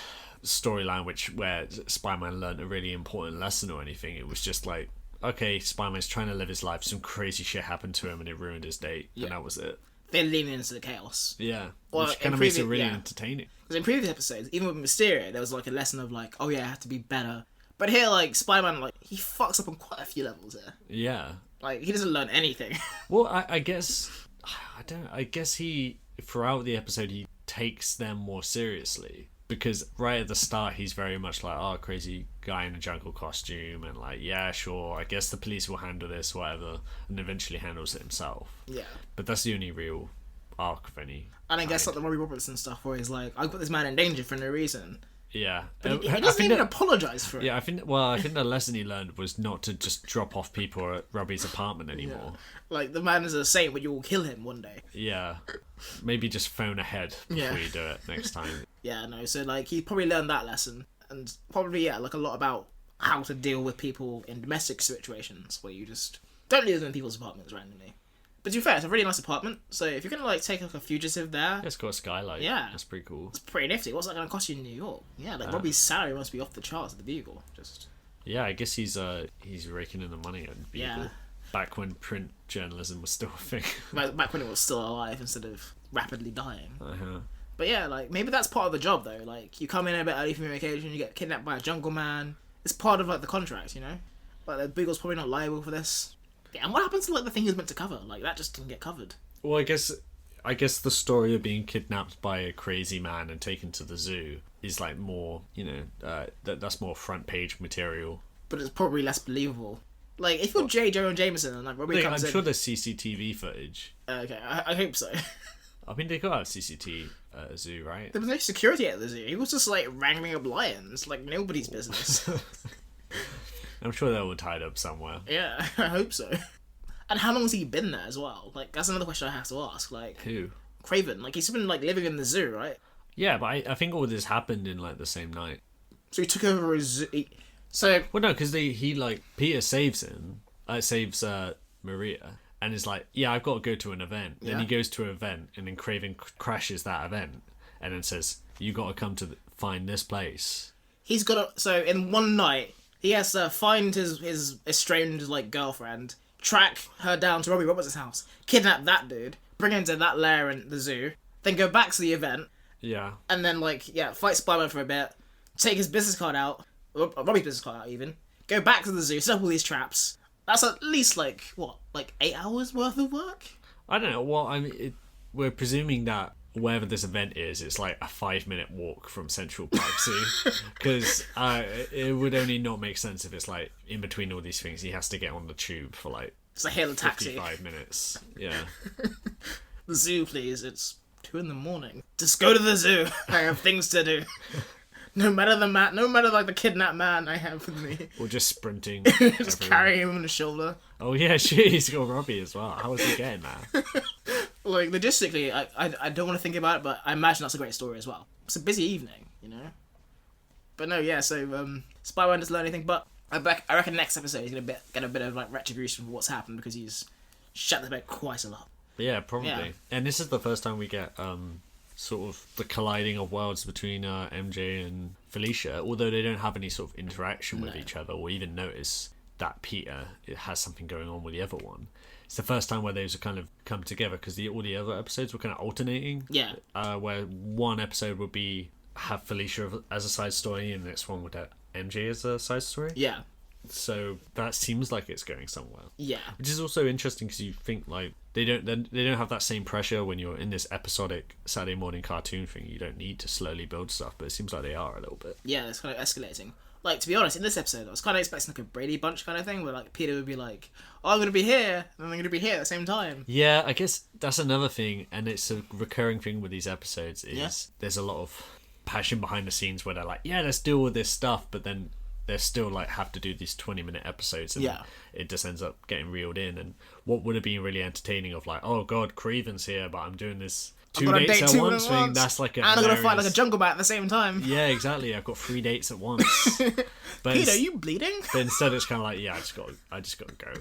storyline where Spider-Man learned a really important lesson or anything, it was just like, okay, Spider-Man's trying to live his life, some crazy shit happened to him and it ruined his day, and that was it. They're leaning into the chaos. Yeah, well, which kind of makes it really entertaining. Because in previous episodes, even with Mysterio, there was like a lesson of like, oh yeah, I have to be better. But here, like, Spider-Man, like, he fucks up on quite a few levels here. Yeah. Like, he doesn't learn anything. Well, I guess he, throughout the episode, he takes them more seriously. Because right at the start, he's very much like, oh, crazy guy in a jungle costume, and like, yeah, sure, I guess the police will handle this, whatever, and eventually handles it himself. Yeah. But that's the only real arc of any. And I guess like the Robbie Robertson stuff, where he's like, I put this man in danger for no reason. Yeah. But he doesn't even apologise for it. Yeah, I think the lesson he learned was not to just drop off people at Robbie's apartment anymore. Yeah. Like, the man is a saint, but you will kill him one day. Yeah. Maybe just phone ahead before you do it next time. Yeah, no, so like, he probably learned that lesson. And probably, like a lot about how to deal with people in domestic situations, where you just don't leave them in people's apartments randomly. But to be fair, it's a really nice apartment, so if you're gonna like take like a fugitive there, it's got a skylight. Yeah, that's pretty cool. It's pretty nifty. What's that gonna cost you in New York? Yeah, like Robbie's salary must be off the charts at the Bugle. Just yeah, I guess he's raking in the money at Bugle. Yeah. Back when print journalism was still a thing. Back when it was still alive instead of rapidly dying. Uh-huh. But yeah, like maybe that's part of the job though. Like you come in a bit early from your vacation, you get kidnapped by a jungle man. It's part of like the contract, you know. Like the Bugle's probably not liable for this. Yeah, and what happens to like the thing he was meant to cover? Like that just didn't get covered. Well, I guess the story of being kidnapped by a crazy man and taken to the zoo is like more, you know, that's more front page material. But it's probably less believable. Like if you're J. Jonah Jameson and like Robbie comes in, I'm sure there's CCTV footage. Okay, I hope so. I mean, they got have CCTV at a zoo, right? There was no security at the zoo. He was just like wrangling up lions, like nobody's business. I'm sure they're all tied up somewhere. Yeah, I hope so. And how long has he been there as well? Like, that's another question I have to ask. Like, who? Kraven. Like, he's been like living in the zoo, right? Yeah, but I think all this happened in like the same night. So he took over a zoo. Well, no, because he like Peter saves him, saves Maria, and is like, yeah, I've got to go to an event. Then he goes to an event, and then Kraven crashes that event, and then says, you got to come to find this place. He's got to. So in one night, he has to find his estranged like girlfriend, track her down to Robbie Robertson's house, kidnap that dude, bring him to that lair in the zoo, then go back to the event. Yeah. And then fight Spider-Man for a bit, take his business card out, Robbie's business card out even, go back to the zoo, set up all these traps. That's at least 8 hours worth of work? I don't know. Well, I mean, we're presuming that wherever this event is, it's like a 5-minute walk from Central Park Zoo, because it would only not make sense if it's like in between all these things he has to get on the tube for like it's a hail a taxi 55 minutes. Yeah. The zoo, please. It's 2 a.m. Just go to the zoo. I have things to do. No matter the kidnapped man I have with me. Or just sprinting. Just carrying him on the shoulder. Oh yeah, shit, he's got Robbie as well. How is he getting that? Like, logistically, I don't want to think about it, but I imagine that's a great story as well. It's a busy evening, you know? But no, yeah, so, Spider-Man doesn't learn anything, but I reckon next episode he's going to get a bit of, retribution for what's happened, because he's shut the bed quite a lot. Yeah, probably. Yeah. And this is the first time we get, sort of the colliding of worlds between MJ and Felicia, although they don't have any sort of interaction with each other or even notice that Peter has something going on with the other one. It's the first time where those kind of come together, because all the other episodes were kind of alternating. Yeah. Where one episode would have Felicia as a side story, and the next one would MJ as a side story. Yeah. So that seems like it's going somewhere. Yeah. Which is also interesting because you think like they don't have that same pressure when you're in this episodic Saturday morning cartoon thing. You don't need to slowly build stuff, but it seems like they are a little bit. Yeah, it's kind of escalating. Like, to be honest, in this episode, I was kind of expecting like a Brady Bunch kind of thing, where like Peter would be like, "Oh, I'm gonna be here," and I'm gonna be here at the same time. Yeah, I guess that's another thing, and it's a recurring thing with these episodes. Is there's a lot of passion behind the scenes where they're like, "Yeah, let's deal with this stuff," but then they still like have to do these 20-minute episodes, and it just ends up getting reeled in. And what would have been really entertaining of like, oh god, Kraven's here, but I'm doing this two dates at once thing. That's like a and I'm gonna fight like a jungle bat at the same time. Yeah, exactly. I've got 3 dates at once. But Peter, are you bleeding? But instead, it's kind of like, yeah, I just got to go.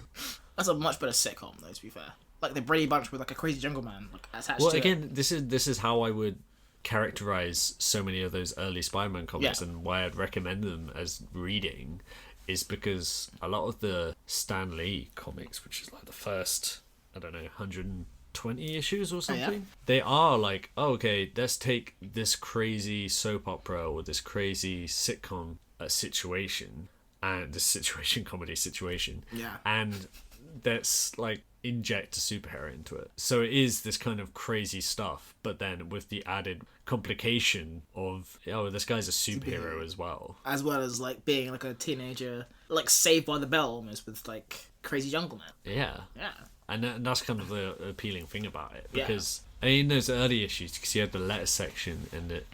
That's a much better sitcom, though. To be fair, like the Brady Bunch with like a crazy jungle man like attached. Well, to again, it. this is how I would characterize so many of those early Spider-Man comics, and why I'd recommend them as reading is because a lot of the Stan Lee comics, which is like the first, I don't know, 120 issues or something, they are like, oh, okay, let's take this crazy soap opera or this crazy sitcom situation and this comedy situation, and let's like inject a superhero into it. So it is this kind of crazy stuff, but then with the added complication of, oh, this guy's a superhero as well as like being like a teenager, like Saved by the Bell almost, with like crazy jungle man. Yeah Yeah. And that's kind of the appealing thing about it, because I mean, in those early issues, because you had the letter section, and it,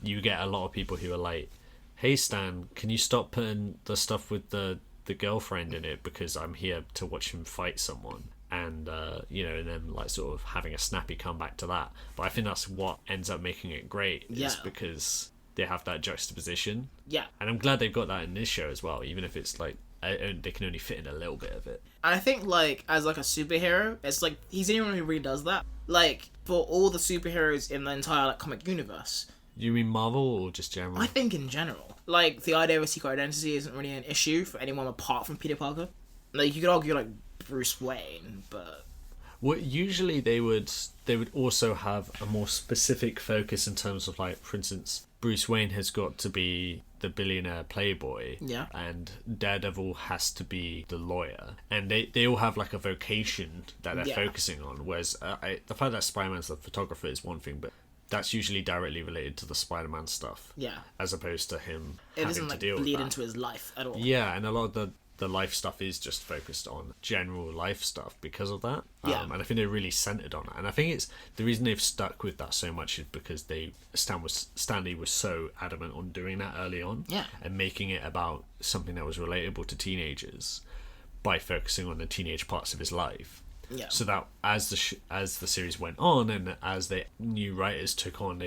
you get a lot of people who are like, hey Stan, can you stop putting the stuff with the girlfriend in it, because I'm here to watch him fight someone. And and then like sort of having a snappy comeback to that. But I think that's what ends up making it great, is because they have that juxtaposition. Yeah. And I'm glad they've got that in this show as well, even if it's like they can only fit in a little bit of it. And I think like as like a superhero, it's like he's the only one who really does that. Like for all the superheroes in the entire like comic universe. You mean Marvel or just general? I think in general. Like the idea of a secret identity isn't really an issue for anyone apart from Peter Parker. Like you could argue like Bruce Wayne, but well, usually they would also have a more specific focus in terms of like, for instance, Bruce Wayne has got to be the billionaire playboy, and Daredevil has to be the lawyer, and they all have like a vocation that they're focusing on. Whereas the fact that Spider-Man's the photographer is one thing, but that's usually directly related to the Spider-Man stuff, as opposed to him having to deal with that. It doesn't bleed into his life at all. Yeah, and a lot of the life stuff is just focused on general life stuff because of that. And I think they're really centered on it. And I think it's the reason they've stuck with that so much is because Stan Lee was so adamant on doing that early on, and making it about something that was relatable to teenagers by focusing on the teenage parts of his life. Yeah. So that as the series went on, and as the new writers took on,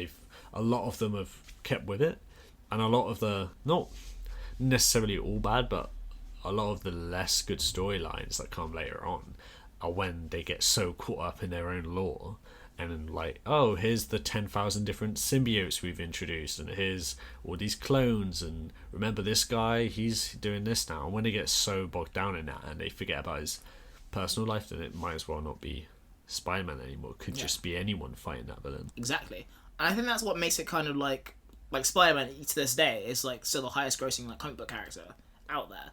a lot of them have kept with it, and a lot of the, not necessarily all bad, but a lot of the less good storylines that come later on are when they get so caught up in their own lore, and like, oh, here's the 10,000 different symbiotes we've introduced, and here's all these clones, and remember this guy, he's doing this now. And when they get so bogged down in that and they forget about his personal life, then it might as well not be Spider-Man anymore. It could just be anyone fighting that villain. Exactly. And I think that's what makes it kind of like Spider-Man to this day is like still the highest grossing like comic book character out there.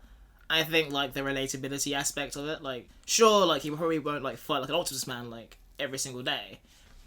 I think like the relatability aspect of it, like sure, like you probably won't like fight like an Optimus Man like every single day,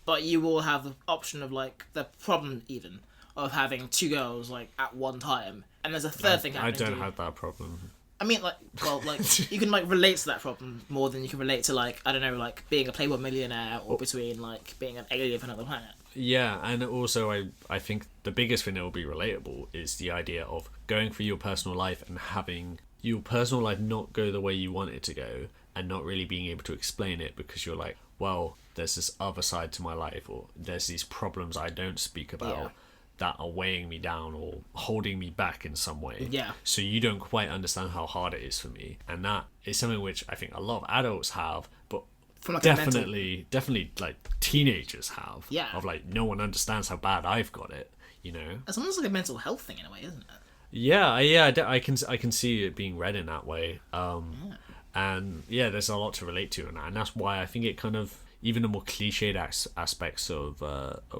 but you will have the option of like the problem even of having two girls like at one time, and there's a third thing happening. I don't have that problem. I mean, like, well, like you can like relate to that problem more than you can relate to like, I don't know, like being a Playboy millionaire or between like being an alien from another planet. Yeah, and also I think the biggest thing that will be relatable is the idea of going through your personal life and having your personal life not go the way you want it to go, and not really being able to explain it because you're like, well, there's this other side to my life, or there's these problems I don't speak about that are weighing me down or holding me back in some way. Yeah. So you don't quite understand how hard it is for me. And that is something which I think a lot of adults have, but like definitely like teenagers have. Yeah. Of like, no one understands how bad I've got it, you know? It's almost like a mental health thing in a way, isn't it? Yeah, I can see it being read in that way, and there's a lot to relate to in that, and that's why I think it kind of, even the more cliched aspects of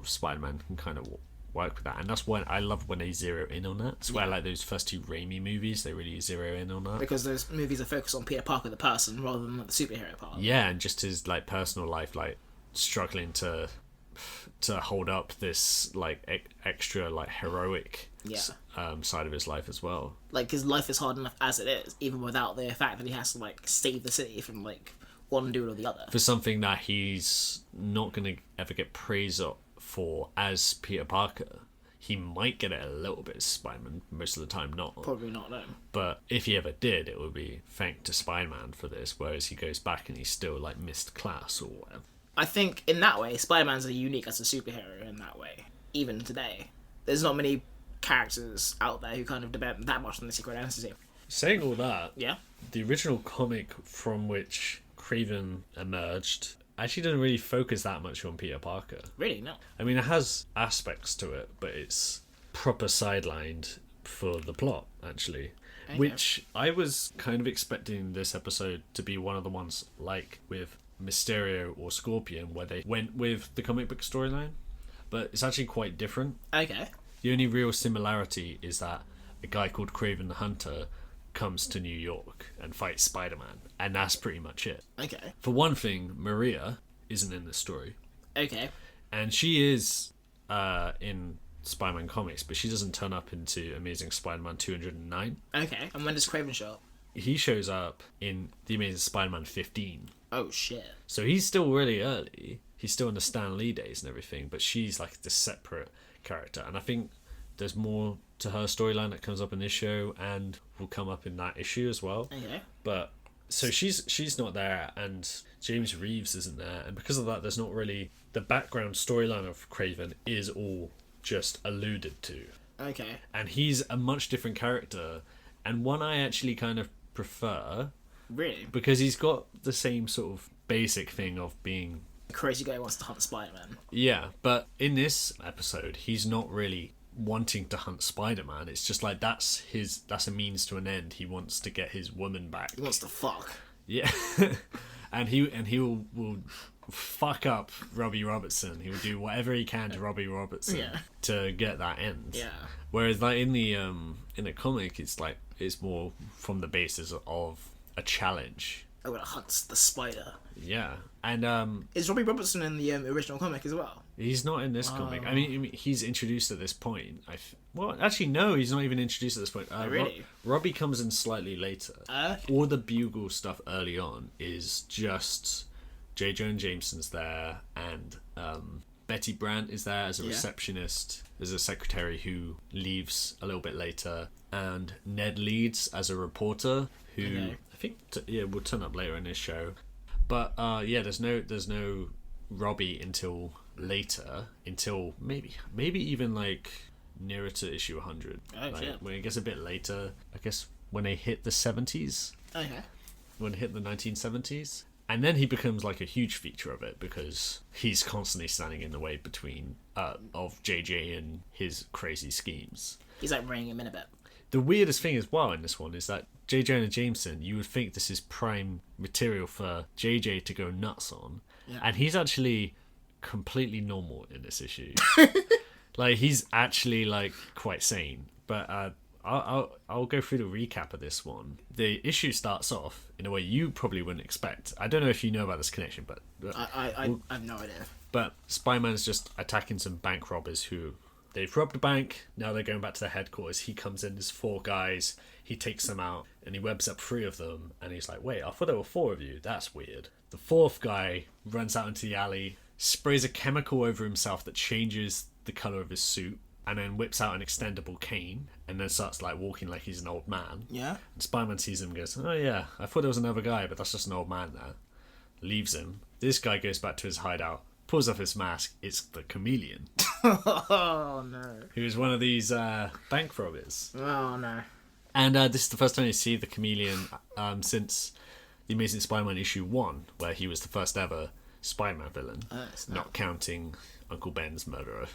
Spider-Man can kind of work with that, and that's why I love when they zero in on that. It's why I like those first two Raimi movies. They really zero in on that because those movies are focused on Peter Parker the person rather than the superhero part. Yeah, and just his like personal life, like struggling to hold up this like extra like heroic side of his life as well. Like his life is hard enough as it is, even without the fact that he has to like save the city from like one dude or the other for something that he's not going to ever get praise for as Peter Parker. He might get it a little bit as Spider-Man, most of the time not. Probably not, no. But if he ever did, it would be thank to Spider-Man for this, whereas he goes back and he's still like missed class or whatever. I think in that way, Spider-Man's unique as a superhero in that way. Even today. There's not many characters out there who kind of depend that much on the secret identity. Saying all that, yeah, the original comic from which Kraven emerged actually doesn't really focus that much on Peter Parker. Really? No. I mean, it has aspects to it, but it's proper sidelined for the plot, actually. Okay. Which I was kind of expecting this episode to be one of the ones like with Mysterio or Scorpion, where they went with the comic book storyline, but it's actually quite different. Okay. The only real similarity is that a guy called Kraven the Hunter comes to New York and fights Spider-Man, and that's pretty much it. Okay. For one thing, Maria isn't in the story. Okay. And she is in Spider-Man comics, but she doesn't turn up into Amazing Spider-Man 209. Okay. And when does Kraven show up? He shows up in The Amazing Spider-Man 15. Oh, shit. So he's still really early. He's still in the Stan Lee days and everything, but she's like this separate character. And I think there's more to her storyline that comes up in this show and will come up in that issue as well. Okay. But so she's not there, and James Reeves isn't there, and because of that, there's not really the background storyline of Kraven is all just alluded to. Okay. And he's a much different character, and one I actually kind of prefer. Really? Because he's got the same sort of basic thing of being a crazy guy who wants to hunt Spider-Man. Yeah, but in this episode, he's not really wanting to hunt Spider-Man. It's just like that's a means to an end. He wants to get his woman back. He wants to fuck. Yeah. and he will fuck up Robbie Robertson. He will do whatever he can to Robbie Robertson to get that end. Yeah. Whereas like in the comic, it's more from the basis of a challenge. I'm gonna hunt the spider. Yeah. And is Robbie Robertson in the original comic as well? He's not in this comic. I mean, he's introduced at this point. Well, actually, no, he's not even introduced at this point. Really? Robbie comes in slightly later. All the Bugle stuff early on is just J. Jonah Jameson's there, and Betty Brant is there as a receptionist. There's a secretary who leaves a little bit later, and Ned Leeds as a reporter who I think will turn up later in this show. But there's no Robbie until later, until maybe even like nearer to issue 100. When it gets a bit later, I guess when they hit the 70s. Okay. When it hit the 1970s. And then he becomes like a huge feature of it because he's constantly standing in the way between of JJ and his crazy schemes. He's like reining him in a bit. The weirdest thing as well in this one is that J. Jonah Jameson, you would think this is prime material for JJ to go nuts on, and he's actually completely normal in this issue. Like he's actually like quite sane. But I'll go through the recap of this one. The issue starts off in a way you probably wouldn't expect. I don't know if you know about this connection, but I have no idea. But Spider-Man's just attacking some bank robbers who they've robbed a bank. Now they're going back to their headquarters. He comes in, there's 4 guys. He takes them out and he webs up 3 of them. And he's like, wait, I thought there were 4 of you. That's weird. The 4th guy runs out into the alley, sprays a chemical over himself that changes the colour of his suit, and then whips out an extendable cane and then starts like walking like he's an old man. Yeah. And Spider-Man sees him and goes, oh yeah, I thought there was another guy, but that's just an old man there. Leaves him. This guy goes back to his hideout, pulls off his mask. It's the Chameleon. Oh no. Who is one of these bank robbers. Oh no. And this is the first time you see the Chameleon since The Amazing Spider-Man issue 1, where he was the first ever Spider-Man villain, not counting Uncle Ben's murderer,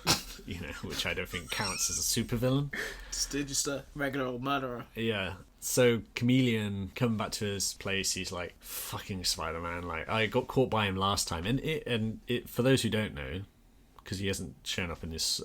which I don't think counts as a supervillain. Just a regular old murderer. Yeah. So Chameleon coming back to his place, he's like, fucking Spider-Man. Like I got caught by him last time, and it for those who don't know, because he hasn't shown up in this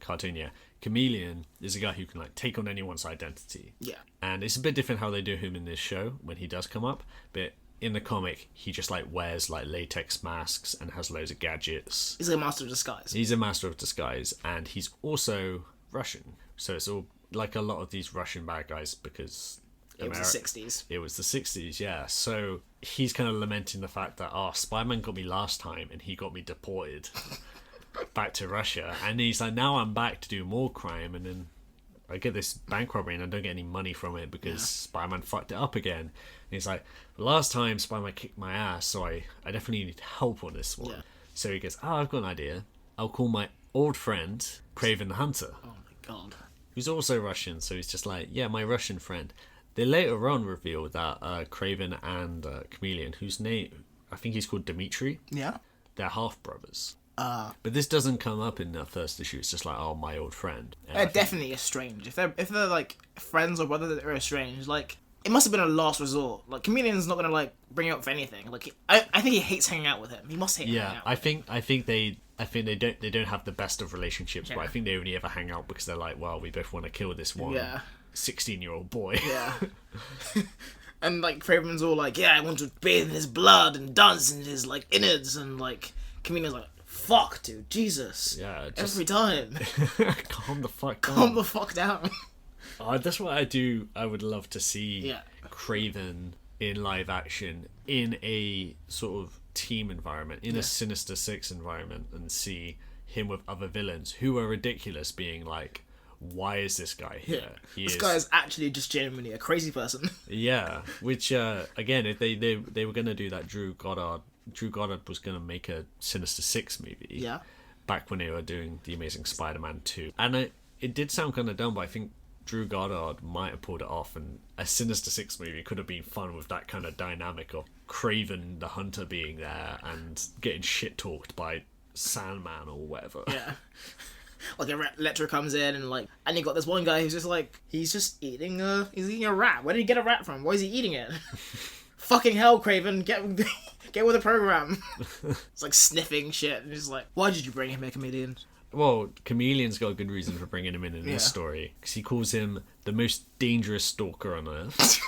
cartoon, yeah. Chameleon is a guy who can like take on anyone's identity. Yeah. And it's a bit different how they do him in this show when he does come up, but in the comic he just like wears like latex masks and has loads of gadgets. He's a master of disguise. He's a master of disguise, and he's also Russian. So it's all like a lot of these Russian bad guys because it was the 60s. It was the 60s, yeah. So he's kind of lamenting the fact that, Spider-Man got me last time and he got me deported back to Russia. And he's like, now I'm back to do more crime, and then I get this bank robbery and I don't get any money from it because Spider-Man fucked it up again. And he's like, last time Spider-Man kicked my ass, so I definitely need help on this one. Yeah. So he goes, I've got an idea. I'll call my old friend, Kraven the Hunter. Oh my god. Who's also Russian, so he's just like, yeah, my Russian friend. They later on revealed that Kraven and Chameleon, whose name, I think he's called Dimitri. Yeah. They're half-brothers. But this doesn't come up in the first issue. It's just like, oh, my old friend. They're definitely estranged. If they're like friends or brothers that are estranged, like it must have been a last resort. Like Chameleon's not gonna like bring it up for anything. Like I think he hates hanging out with him. He must hate hanging out. I think they don't have the best of relationships, but I think they only ever hang out because they're like, well, we both want to kill this one 16-year-old boy. Yeah. And like Kraven's all like, yeah, I want to bathe in his blood and dance in his like innards, and like Chameleon's like, fuck, dude, Jesus. Yeah, every time. Calm the fuck down. Calm the fuck down. That's what I would love to see Kraven in live action in a sort of team environment, in a Sinister Six environment, and see him with other villains who are ridiculous, being like, why is this guy here? This guy is actually just genuinely a crazy person. Yeah, which again, if they were gonna do that, Drew Goddard was gonna make a Sinister Six movie. Yeah. Back when they were doing The Amazing Spider-Man 2, and it did sound kind of dumb, but I think Drew Goddard might have pulled it off, and a Sinister Six movie could have been fun with that kind of dynamic of Kraven the Hunter being there and getting shit talked by Sandman or whatever. Yeah. Like Electro comes in and you got this one guy who's just like, he's eating a rat. Where did he get a rat from? Why is he eating it? Fucking hell, Kraven, get with the program. It's like sniffing shit, and he's like, why did you bring him here, Chameleon? Well, Chameleon's got a good reason for bringing him in this story, because he calls him the most dangerous stalker on Earth.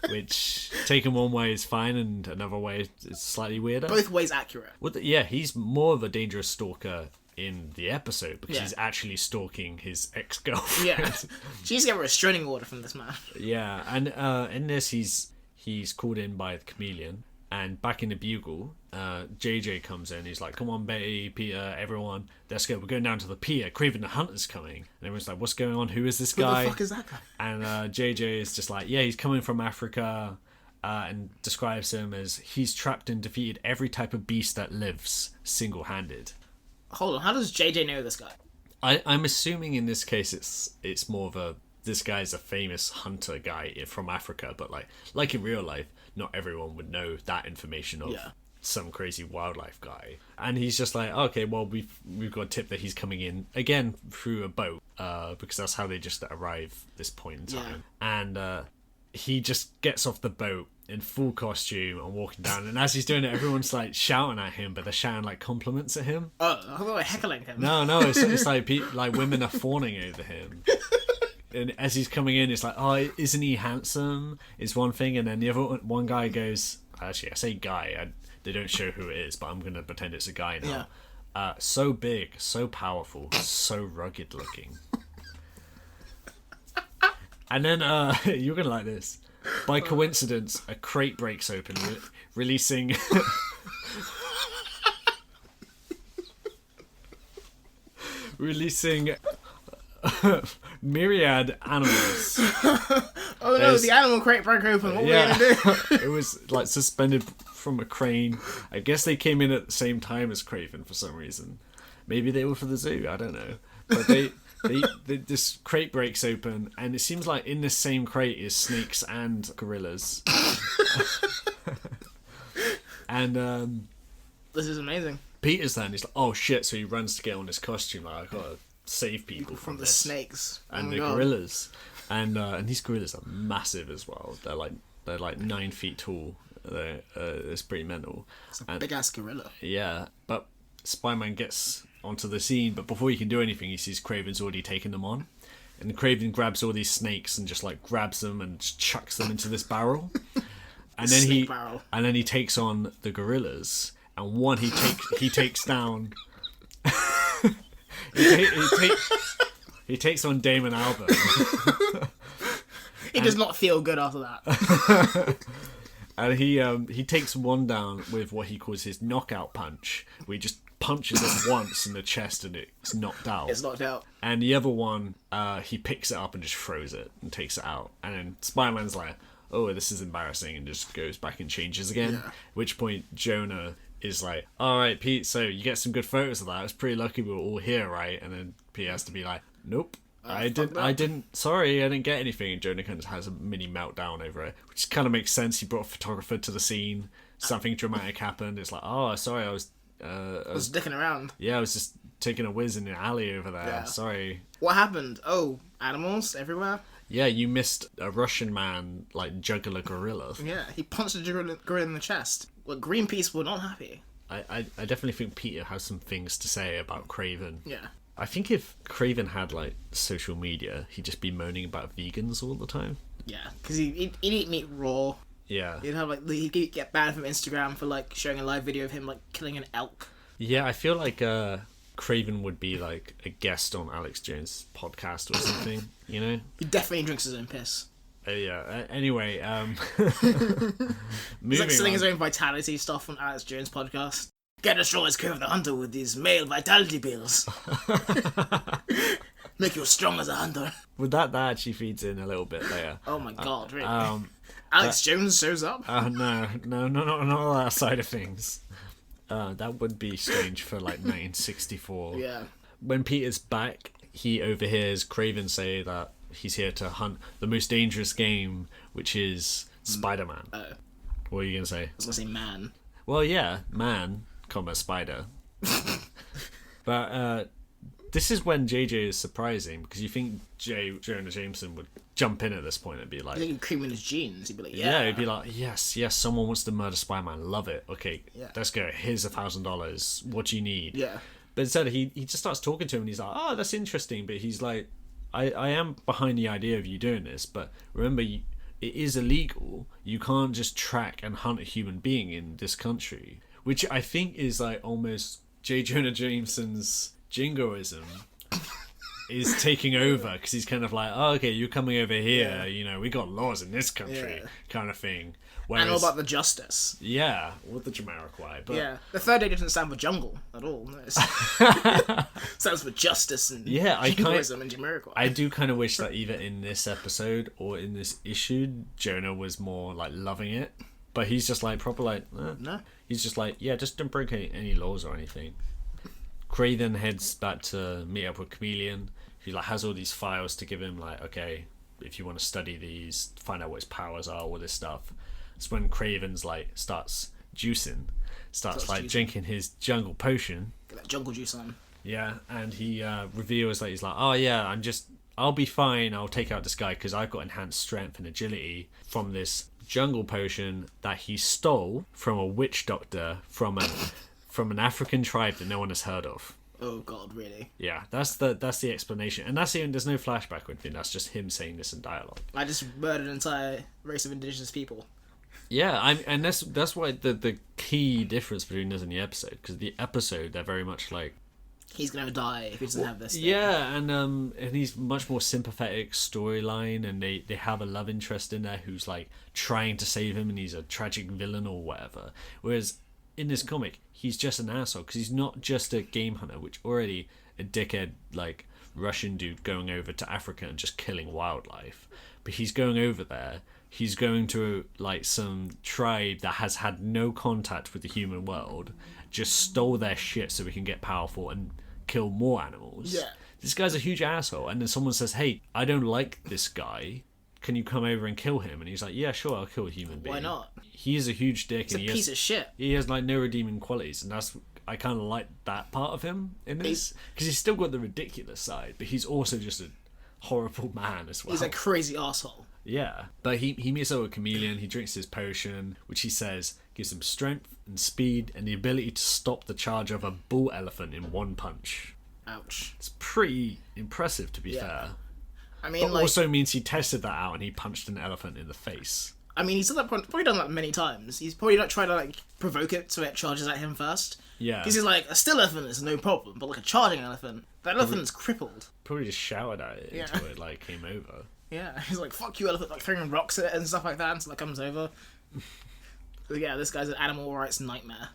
Which, taken one way is fine, and another way is slightly weirder. Both ways accurate. Well, he's more of a dangerous stalker in the episode, because he's actually stalking his ex-girlfriend. Yeah. She's got a restraining order from this man. Yeah, and in this, he's called in by the Chameleon, and back in the Bugle, JJ comes in. He's like, come on, Betty, Peter, everyone, let's go. We're going down to the pier. Kraven the Hunter's coming. And everyone's like, what's going on? Who is this guy? Who the fuck is that guy? And JJ is just like, yeah, he's coming from Africa, and describes him as he's trapped and defeated every type of beast that lives single-handed. Hold on, how does JJ know this guy? I'm assuming in this case it's more of this guy's a famous hunter guy from Africa, but like in real life, not everyone would know that information of some crazy wildlife guy. And he's just like, okay, well, we've got a tip that he's coming in again through a boat, because that's how they just arrive this point in time. And he just gets off the boat in full costume and walking down, and as he's doing it, everyone's like shouting at him, but they're shouting like compliments at him. Oh, I thought they were heckling him. No, it's like women are fawning over him. And as he's coming in, it's like, oh, isn't he handsome? Is one thing, and then the other one guy goes, actually, I say guy, they don't show who it is, but I'm gonna pretend it's a guy now. Yeah. So big, so powerful, so rugged looking. And then you're gonna like this. By coincidence, a crate breaks open, releasing myriad animals. Oh no, the animal crate broke open. What were we gonna do? It was like suspended from a crane. I guess they came in at the same time as Kraven for some reason. Maybe they were for the zoo, I don't know. But this crate breaks open, and it seems like in this same crate is snakes and gorillas. And this is amazing. Peter's then, he's like, oh shit, so he runs to get on his costume, like, I've got to save people from the this. snakes and the gorillas. And these gorillas are massive as well. They're like 9 feet tall. It's pretty mental. It's a big ass gorilla. Yeah, but Spider-Man gets onto the scene, but before he can do anything, he sees Kraven's already taken them on. And Kraven grabs all these snakes and just like grabs them and just chucks them into this barrel. And then he takes on the gorillas, and one he takes down. he takes on Damon Albarn. He does not feel good after that. And he takes one down with what he calls his knockout punch, where he just punches it once in the chest and it's knocked out. It's knocked out. And the other one, he picks it up and just throws it and takes it out. And then Spider-Man's like, oh, this is embarrassing, and just goes back and changes again. Yeah. At which point Jonah is like, all right, Pete, so you get some good photos of that. I was pretty lucky we were all here, right? And then Pete has to be like, nope. I didn't. Sorry, I didn't get anything. And Jonah kind of has a mini meltdown over it, which kind of makes sense. He brought a photographer to the scene. Something dramatic happened. It's like, oh, sorry, I was dicking around. Yeah, I was just taking a whiz in the alley over there. Yeah. Sorry. What happened? Oh, animals everywhere. Yeah, you missed a Russian man like juggle a gorilla. Yeah, he punched a gorilla in the chest. Well, Greenpeace were not happy. I definitely think Peter has some things to say about Kraven. Yeah. I think if Kraven had like social media, he'd just be moaning about vegans all the time. Yeah, because he'd eat meat raw. Yeah. He'd have like he'd get banned from Instagram for like showing a live video of him like killing an elk. Yeah, I feel like Kraven would be like a guest on Alex Jones' podcast or something. You know. He definitely drinks his own piss. Yeah. Anyway, he's like selling his own vitality stuff on Alex Jones' podcast. Get destroy his Kraven the Hunter with these male vitality pills. Make you strong as a hunter. With that actually feeds in a little bit later. Oh my god, really? Alex Jones shows up? No, not that side of things. That would be strange for like 1964. Yeah. When Peter's back, he overhears Kraven say that he's here to hunt the most dangerous game, which is Spider-Man. What are you going to say? I was going to say man. Well, yeah, man, spider. But this is when JJ is surprising, because you think Jonah Jameson would jump in at this point and be like... I think he'd cream in his jeans. He'd be like, yeah. He'd be like, yes, someone wants to murder Spider-Man. Love it. Okay, let's go. Here's $1,000. What do you need? Yeah. But instead, he just starts talking to him, and he's like, oh, that's interesting. But he's like, I am behind the idea of you doing this, but remember, it is illegal. You can't just track and hunt a human being in this country. Which I think is like almost J. Jonah Jameson's jingoism is taking over, because he's kind of like, oh, okay, you're coming over here, you know, we got laws in this country, kind of thing. Whereas, and all about the justice. Yeah, with the Jamiroquai. But yeah, the third day doesn't stand for jungle at all. No, stands for justice and jingoism and Jamiroquai. I do kind of wish that either in this episode or in this issue, Jonah was more like loving it. But he's just like proper like, no. He's just like, yeah, just don't break any laws or anything. Kraven heads back to meet up with Chameleon, who like has all these files to give him, like, okay, if you want to study these, find out what his powers are, all this stuff. It's when Kraven's like starts juicing, drinking his jungle potion. Get that jungle juice on. Yeah, and he reveals that he's like, oh yeah, I'll be fine. I'll take out this guy because I've got enhanced strength and agility from this jungle potion that he stole from a witch doctor from an African tribe that no one has heard of. Oh god, really? Yeah, that's the explanation, and there's no flashback or anything. That's just him saying this in dialogue. I just murdered an entire race of indigenous people. Yeah, and that's why the key difference between this and the episode, because the episode they're very much like, he's gonna die if he doesn't have this thing. Yeah, and he's much more sympathetic storyline, and they have a love interest in there who's like trying to save him, and he's a tragic villain or whatever. Whereas in this comic, he's just an asshole, because he's not just a game hunter, which already a dickhead like Russian dude going over to Africa and just killing wildlife, but he's going over there. He's going to like some tribe that has had no contact with the human world, just stole their shit so we can get powerful and kill more animals. Yeah. This guy's a huge asshole, and then someone says, hey, I don't like this guy, can you come over and kill him? And he's like, yeah, sure, I'll kill a human being. Why not? He is a huge dick. He's a piece of shit. He has like no redeeming qualities, and I kind of like that part of him in this, because he's still got the ridiculous side, but he's also just a horrible man as well. He's a crazy asshole. Yeah, but he meets up with Chameleon, he drinks his potion, which he says gives him strength and speed and the ability to stop the charge of a bull elephant in one punch. Ouch. It's pretty impressive, to be fair. I mean, but also means he tested that out and he punched an elephant in the face. I mean, he's probably done that many times. He's probably not tried to like provoke it so it charges at him first. Yeah. Because he's like, a still elephant is no problem, but like a charging elephant, that elephant is crippled. Probably just shouted at it until it like came over. Yeah, he's like, fuck you, elephant, like throwing rocks at it and stuff like that until it comes over. But yeah, this guy's an animal rights nightmare.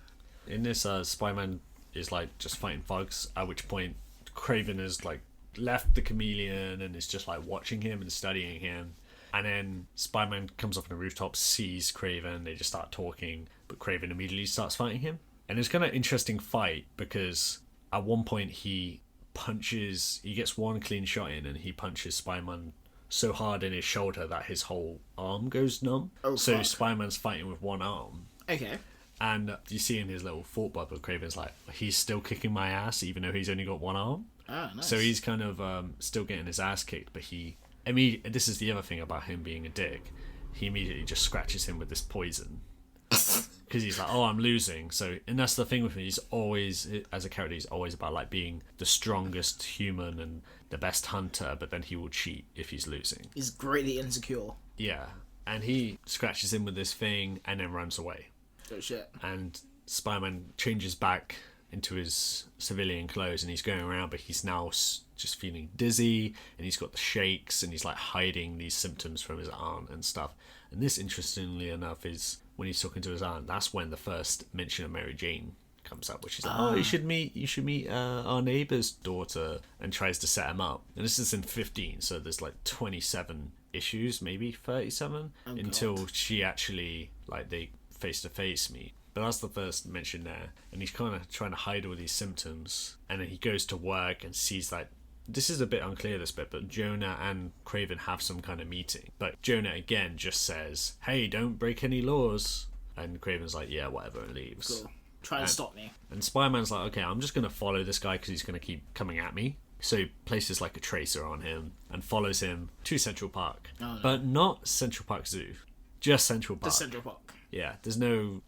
In this, Spider-Man is like just fighting thugs, at which point Kraven has like left the chameleon and is just like watching him and studying him. And then Spider-Man comes off on the rooftop, sees Kraven, they just start talking, but Kraven immediately starts fighting him. And it's kind of an interesting fight because at one point he gets one clean shot in and he punches Spider-Man so hard in his shoulder that his whole arm goes numb. Oh, so fuck. Spider-Man's fighting with one arm. Okay. And you see in his little thought bubble, Kraven's like, he's still kicking my ass even though he's only got one arm. Oh, nice. So he's kind of still getting his ass kicked, but this is the other thing about him being a dick. He immediately just scratches him with this poison. Because he's like, oh, I'm losing. So, and that's the thing with him. He's always, as a character, he's always about like being the strongest human and the best hunter, but then he will cheat if he's losing. He's greatly insecure. Yeah. And he scratches him with this thing and then runs away. Oh, shit. And Spider-Man changes back into his civilian clothes and he's going around, but he's now just feeling dizzy and he's got the shakes and he's like hiding these symptoms from his aunt and stuff. And this, interestingly enough, is when he's talking to his aunt, that's when the first mention of Mary Jane comes up, which is like, oh, you should meet our neighbor's daughter, and tries to set him up. And this is in 15, so there's like 27 issues, maybe 37, until she actually, like, they face-to-face meet. But that's the first mention there, and he's kind of trying to hide all these symptoms, and then he goes to work and sees, like, this is a bit unclear, this bit, but Jonah and Kraven have some kind of meeting. But Jonah, again, just says, hey, don't break any laws. And Kraven's like, yeah, whatever, and leaves. Cool. Try and stop me. And Spider-Man's like, okay, I'm just going to follow this guy because he's going to keep coming at me. So he places like a tracer on him and follows him to Central Park. Oh, no. But not Central Park Zoo. Just Central Park. Just Central Park. Yeah, there's no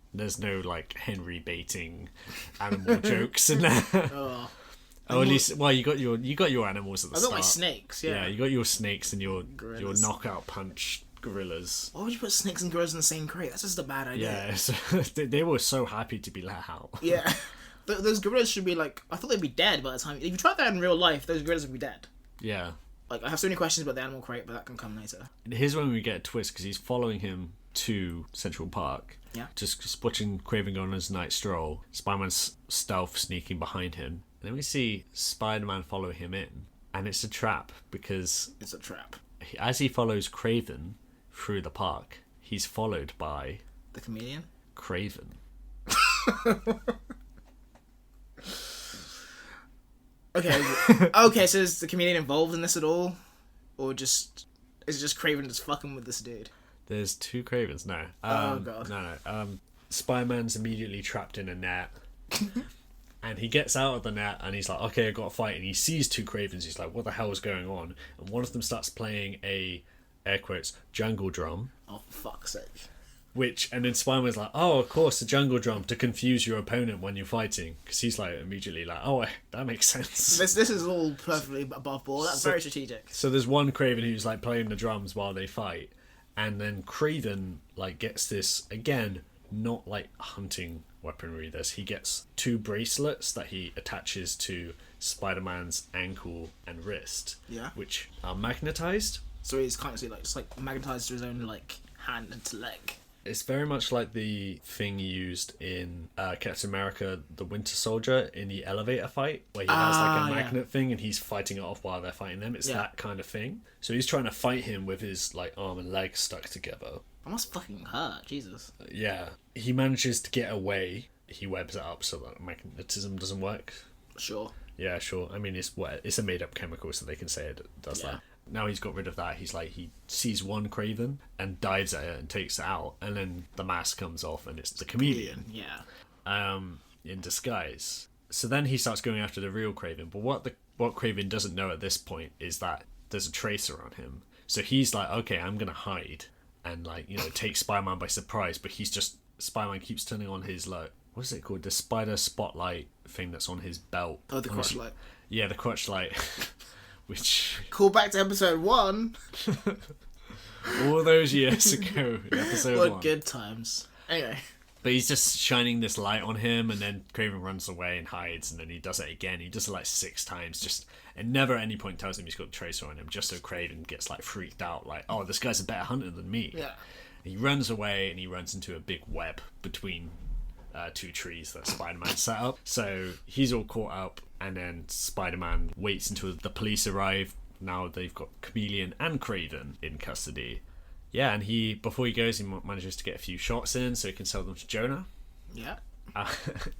like Henry baiting animal jokes in there. Oh. Oh, at least, well, you got your animals at the start. I got my snakes, yeah. Yeah, you got your snakes and your knockout punch gorillas. Why would you put snakes and gorillas in the same crate? That's just a bad idea. Yeah, so they were so happy to be let out. Yeah. Those gorillas should be like, I thought they'd be dead by the time. If you tried that in real life, those gorillas would be dead. Yeah. Like, I have so many questions about the animal crate, but that can come later. Here's when we get a twist, because he's following him to Central Park. Yeah. Just watching Kraven go on his night stroll. Spider-Man's stealth sneaking behind him. And then we see Spider-Man follow him in. And it's a trap, because... It's a trap. As he follows Kraven through the park, he's followed by... The chameleon? Kraven. Okay, so is the chameleon involved in this at all? Or is it just Kraven just fucking with this dude? There's two Kravens, no. Oh, God. No. Spider-Man's immediately trapped in a net. And he gets out of the net and he's like, okay, I got to fight. And he sees two Kravens. He's like, what the hell is going on? And one of them starts playing a, air quotes, jungle drum. Oh, for fuck's sake. And then Spider-Man's like, oh, of course, the jungle drum to confuse your opponent when you're fighting. Because he's like, immediately like, oh, that makes sense. This is all perfectly above board. That's very strategic. So there's one Kraven who's like playing the drums while they fight. And then Kraven like gets this, again, not like hunting weaponry. He gets two bracelets that he attaches to Spider-Man's ankle and wrist. Yeah. Which are magnetized. So he's kind of just like magnetized to his own like hand and to leg. It's very much like the thing used in Captain America, the Winter Soldier, in the elevator fight, where he has like a magnet thing and he's fighting it off while they're fighting them. It's that kind of thing. So he's trying to fight him with his like arm and leg stuck together. That must fucking hurt, Jesus. Yeah. He manages to get away. He webs it up so that magnetism doesn't work. Sure. Yeah, sure. I mean, it's a made-up chemical, so they can say it does that. Now he's got rid of that. He's like, he sees one Kraven and dives at it and takes it out, and then the mask comes off and it's the chameleon. Yeah. In disguise. So then he starts going after the real Kraven. But what Kraven doesn't know at this point is that there's a tracer on him. So he's like, okay, I'm gonna hide and like, take Spider-Man by surprise. But he's just Spider-Man keeps turning on his, like, what's it called? The spider spotlight thing that's on his belt. Oh, the crotch light. Yeah, the crotch light. Which... Call back to episode 1. all those years ago in episode 1. What good times. Anyway. But he's just shining this light on him, and then Kraven runs away and hides, and then he does it again. He does it like 6 times, and never at any point tells him he's got a tracer on him, just so Kraven gets like freaked out, like, oh, this guy's a better hunter than me. Yeah. He runs away, and he runs into a big web between 2 trees that Spider-Man set up. So he's all caught up, and then Spider-Man waits until the police arrive. Now they've got Chameleon and Kraven in custody. Yeah, and before he goes, he manages to get a few shots in so he can sell them to Jonah. Yeah.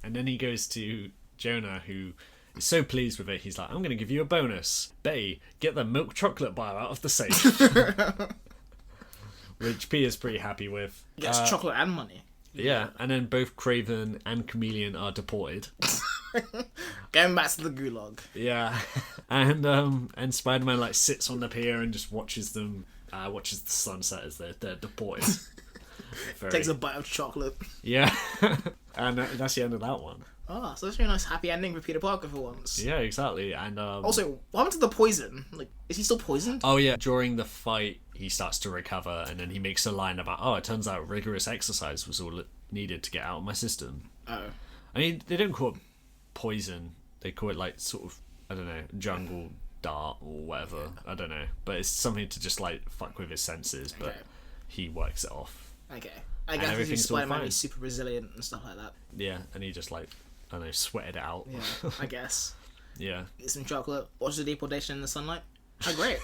And then he goes to Jonah, who is so pleased with it, he's like, I'm going to give you a bonus. Betty, get the milk chocolate bar out of the safe. Which Peter's pretty happy with. He gets chocolate and money. Yeah, and then both Kraven and Chameleon are deported. Going back to the gulag. Yeah. And Spider-Man like sits on the pier and just watches them. Watches the sunset as they're deported. Takes a bite of chocolate. Yeah. And that's the end of that one. Oh, so that's a really nice happy ending for Peter Parker for once. Yeah, exactly. And also, what happened to the poison? Like, is he still poisoned? Oh yeah, during the fight he starts to recover, and then he makes a line about, oh, it turns out rigorous exercise was all it needed to get out of my system. Oh. I mean, they don't call it poison. They call it like sort of, I don't know, jungle dart or whatever. Yeah. I don't know, but it's something to just like fuck with his senses. But okay. He works it off. Okay, I guess if Spider-Man is super resilient and stuff like that. Yeah, and he just like, I don't know, sweated it out. Yeah, I guess. Yeah. Eat some chocolate. Watch the deportation in the sunlight. How great.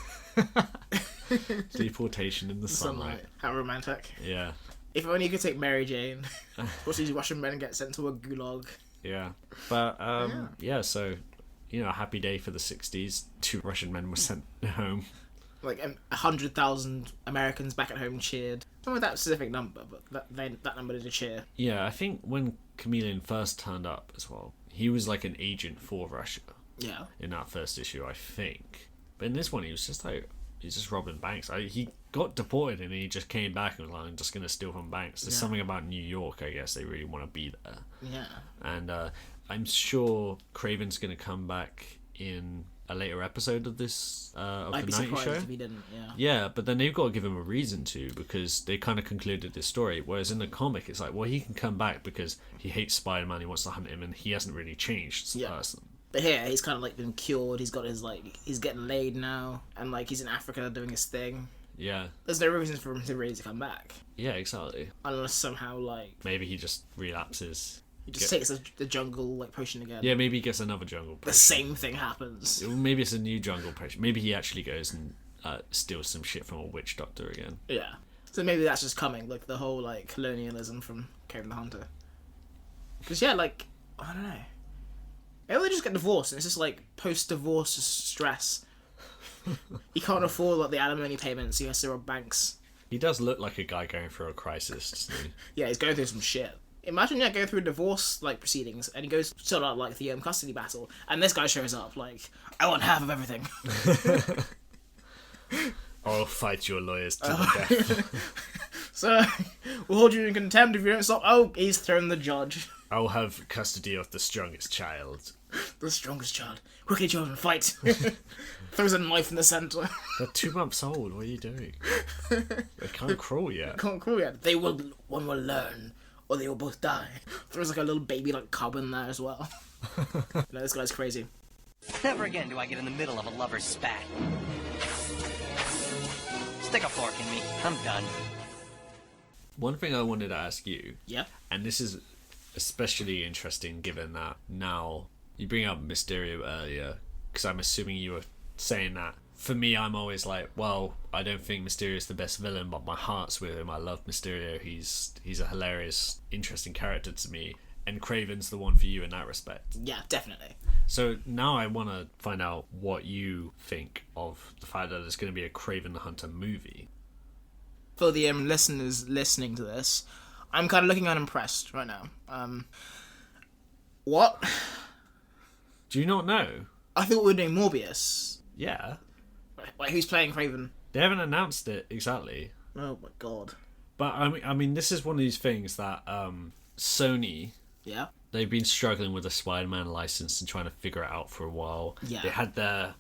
Deportation in the sunlight. How romantic. Yeah. If only you could take Mary Jane. Watch these Russian men get sent to a gulag. Yeah. But yeah, so a happy day for the 60s. 2 Russian men were sent home. Like 100,000 Americans back at home cheered. Not with that specific number, but that number did a cheer. Yeah, I think when Chameleon first turned up as well, he was like an agent for Russia. Yeah. In that first issue, I think. But in this one, he was just like, he's just robbing banks. He got deported and he just came back and was like, I'm just going to steal from banks. There's something about New York, I guess. They really want to be there. Yeah. And I'm sure Kraven's going to come back in a later episode of this of I'd the be 90 surprised show. If he didn't, yeah, but then they've got to give him a reason to, because they kind of concluded this story. Whereas in the comic, it's like, well, he can come back because he hates Spider-Man, he wants to hunt him, and he hasn't really changed as a person. But here, he's kind of like been cured. He's got his he's getting laid now, and like he's in Africa doing his thing. Yeah. There's no reason for him to really come back. Yeah, exactly. Unless somehow maybe he just relapses. He just takes the jungle potion again. Yeah, maybe he gets another jungle potion. The same thing happens. Maybe it's a new jungle potion. Maybe he actually goes and steals some shit from a witch doctor again. Yeah. So maybe that's just coming, like the whole colonialism from Kraven the Hunter. Because I don't know. Maybe they just get divorced and it's just post-divorce stress. He can't afford the alimony payments. He has to rob banks. He does look like a guy going through a crisis, doesn't he? Yeah, he's going through some shit. Imagine going through divorce proceedings and he goes to the custody battle and this guy shows up I want half of everything. I'll fight your lawyers to the death. So we'll hold you in contempt if you don't stop. Oh, he's thrown the judge. I'll have custody of the strongest child. The strongest child. Quickly, children, fight. Throws a knife in the centre. They're 2 months old. What are you doing? They can't crawl yet. One will learn. Or they will both die. There's a little baby cub in there as well. This guy's crazy. Never again do I get in the middle of a lover's spat. Stick a fork in me. I'm done. One thing I wanted to ask you. Yeah. And this is especially interesting given that now you bring up Mysterio earlier, because I'm assuming you were saying that. For me, I'm always well, I don't think Mysterio is the best villain, but my heart's with him. I love Mysterio. He's a hilarious, interesting character to me. And Kraven's the one for you in that respect. Yeah, definitely. So now I want to find out what you think of the fact that there's going to be a Kraven the Hunter movie. For the listeners listening to this, I'm kind of looking unimpressed right now. What? Do you not know? I thought we were doing Morbius. Yeah. Wait, who's playing Kraven? They haven't announced it exactly. Oh my god. But I mean, this is one of these things that Sony, Yeah. they've been struggling with the Spider-Man license and trying to figure it out for a while. Yeah. They had their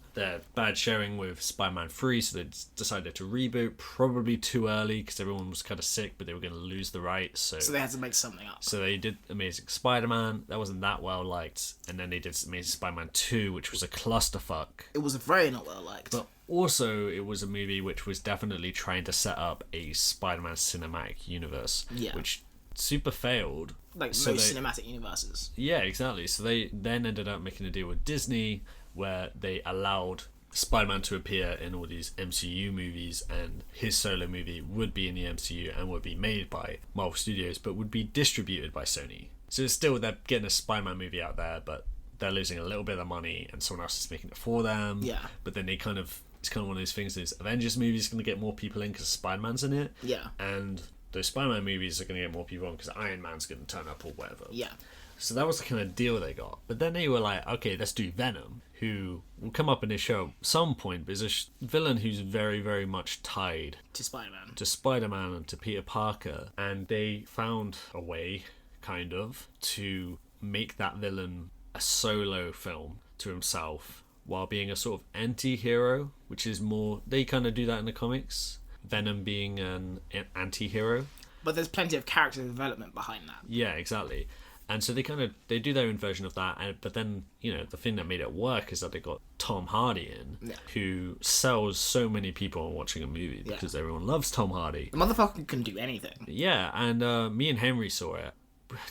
bad showing with Spider-Man 3, so they decided to reboot, probably too early because everyone was kind of sick, but they were going to lose the rights. So they had to make something up. So they did Amazing Spider-Man. That wasn't that well liked. And then they did Amazing Spider-Man 2, which was a clusterfuck. It was very not well liked. But also, it was a movie which was definitely trying to set up a Spider-Man cinematic universe, which super failed. Like so most cinematic universes. Yeah, exactly. So they then ended up making a deal with Disney where they allowed Spider-Man to appear in all these MCU movies, and his solo movie would be in the MCU and would be made by Marvel Studios, but would be distributed by Sony. So it's still, they're getting a Spider-Man movie out there, but they're losing a little bit of money and someone else is making it for them. Yeah. But then it's kind of one of those things, is Avengers movies going to get more people in because Spider-Man's in it. Yeah. And those Spider-Man movies are going to get more people on because Iron Man's going to turn up or whatever. Yeah. So that was the kind of deal they got. But then they were like, okay, let's do Venom, who will come up in this show at some point, but is a villain who's very, very much tied to Spider-Man. To Spider-Man and to Peter Parker. And they found a way, kind of, to make that villain a solo film to himself while being a sort of anti-hero, which is more... They kind of do that in the comics. Venom being an anti-hero. But there's plenty of character development behind that. Yeah, exactly. And so they do their own version of that. But then, you know, the thing that made it work is that they got Tom Hardy in, who sells so many people on watching a movie because everyone loves Tom Hardy. The motherfucker can do anything. Yeah, and me and Henry saw it.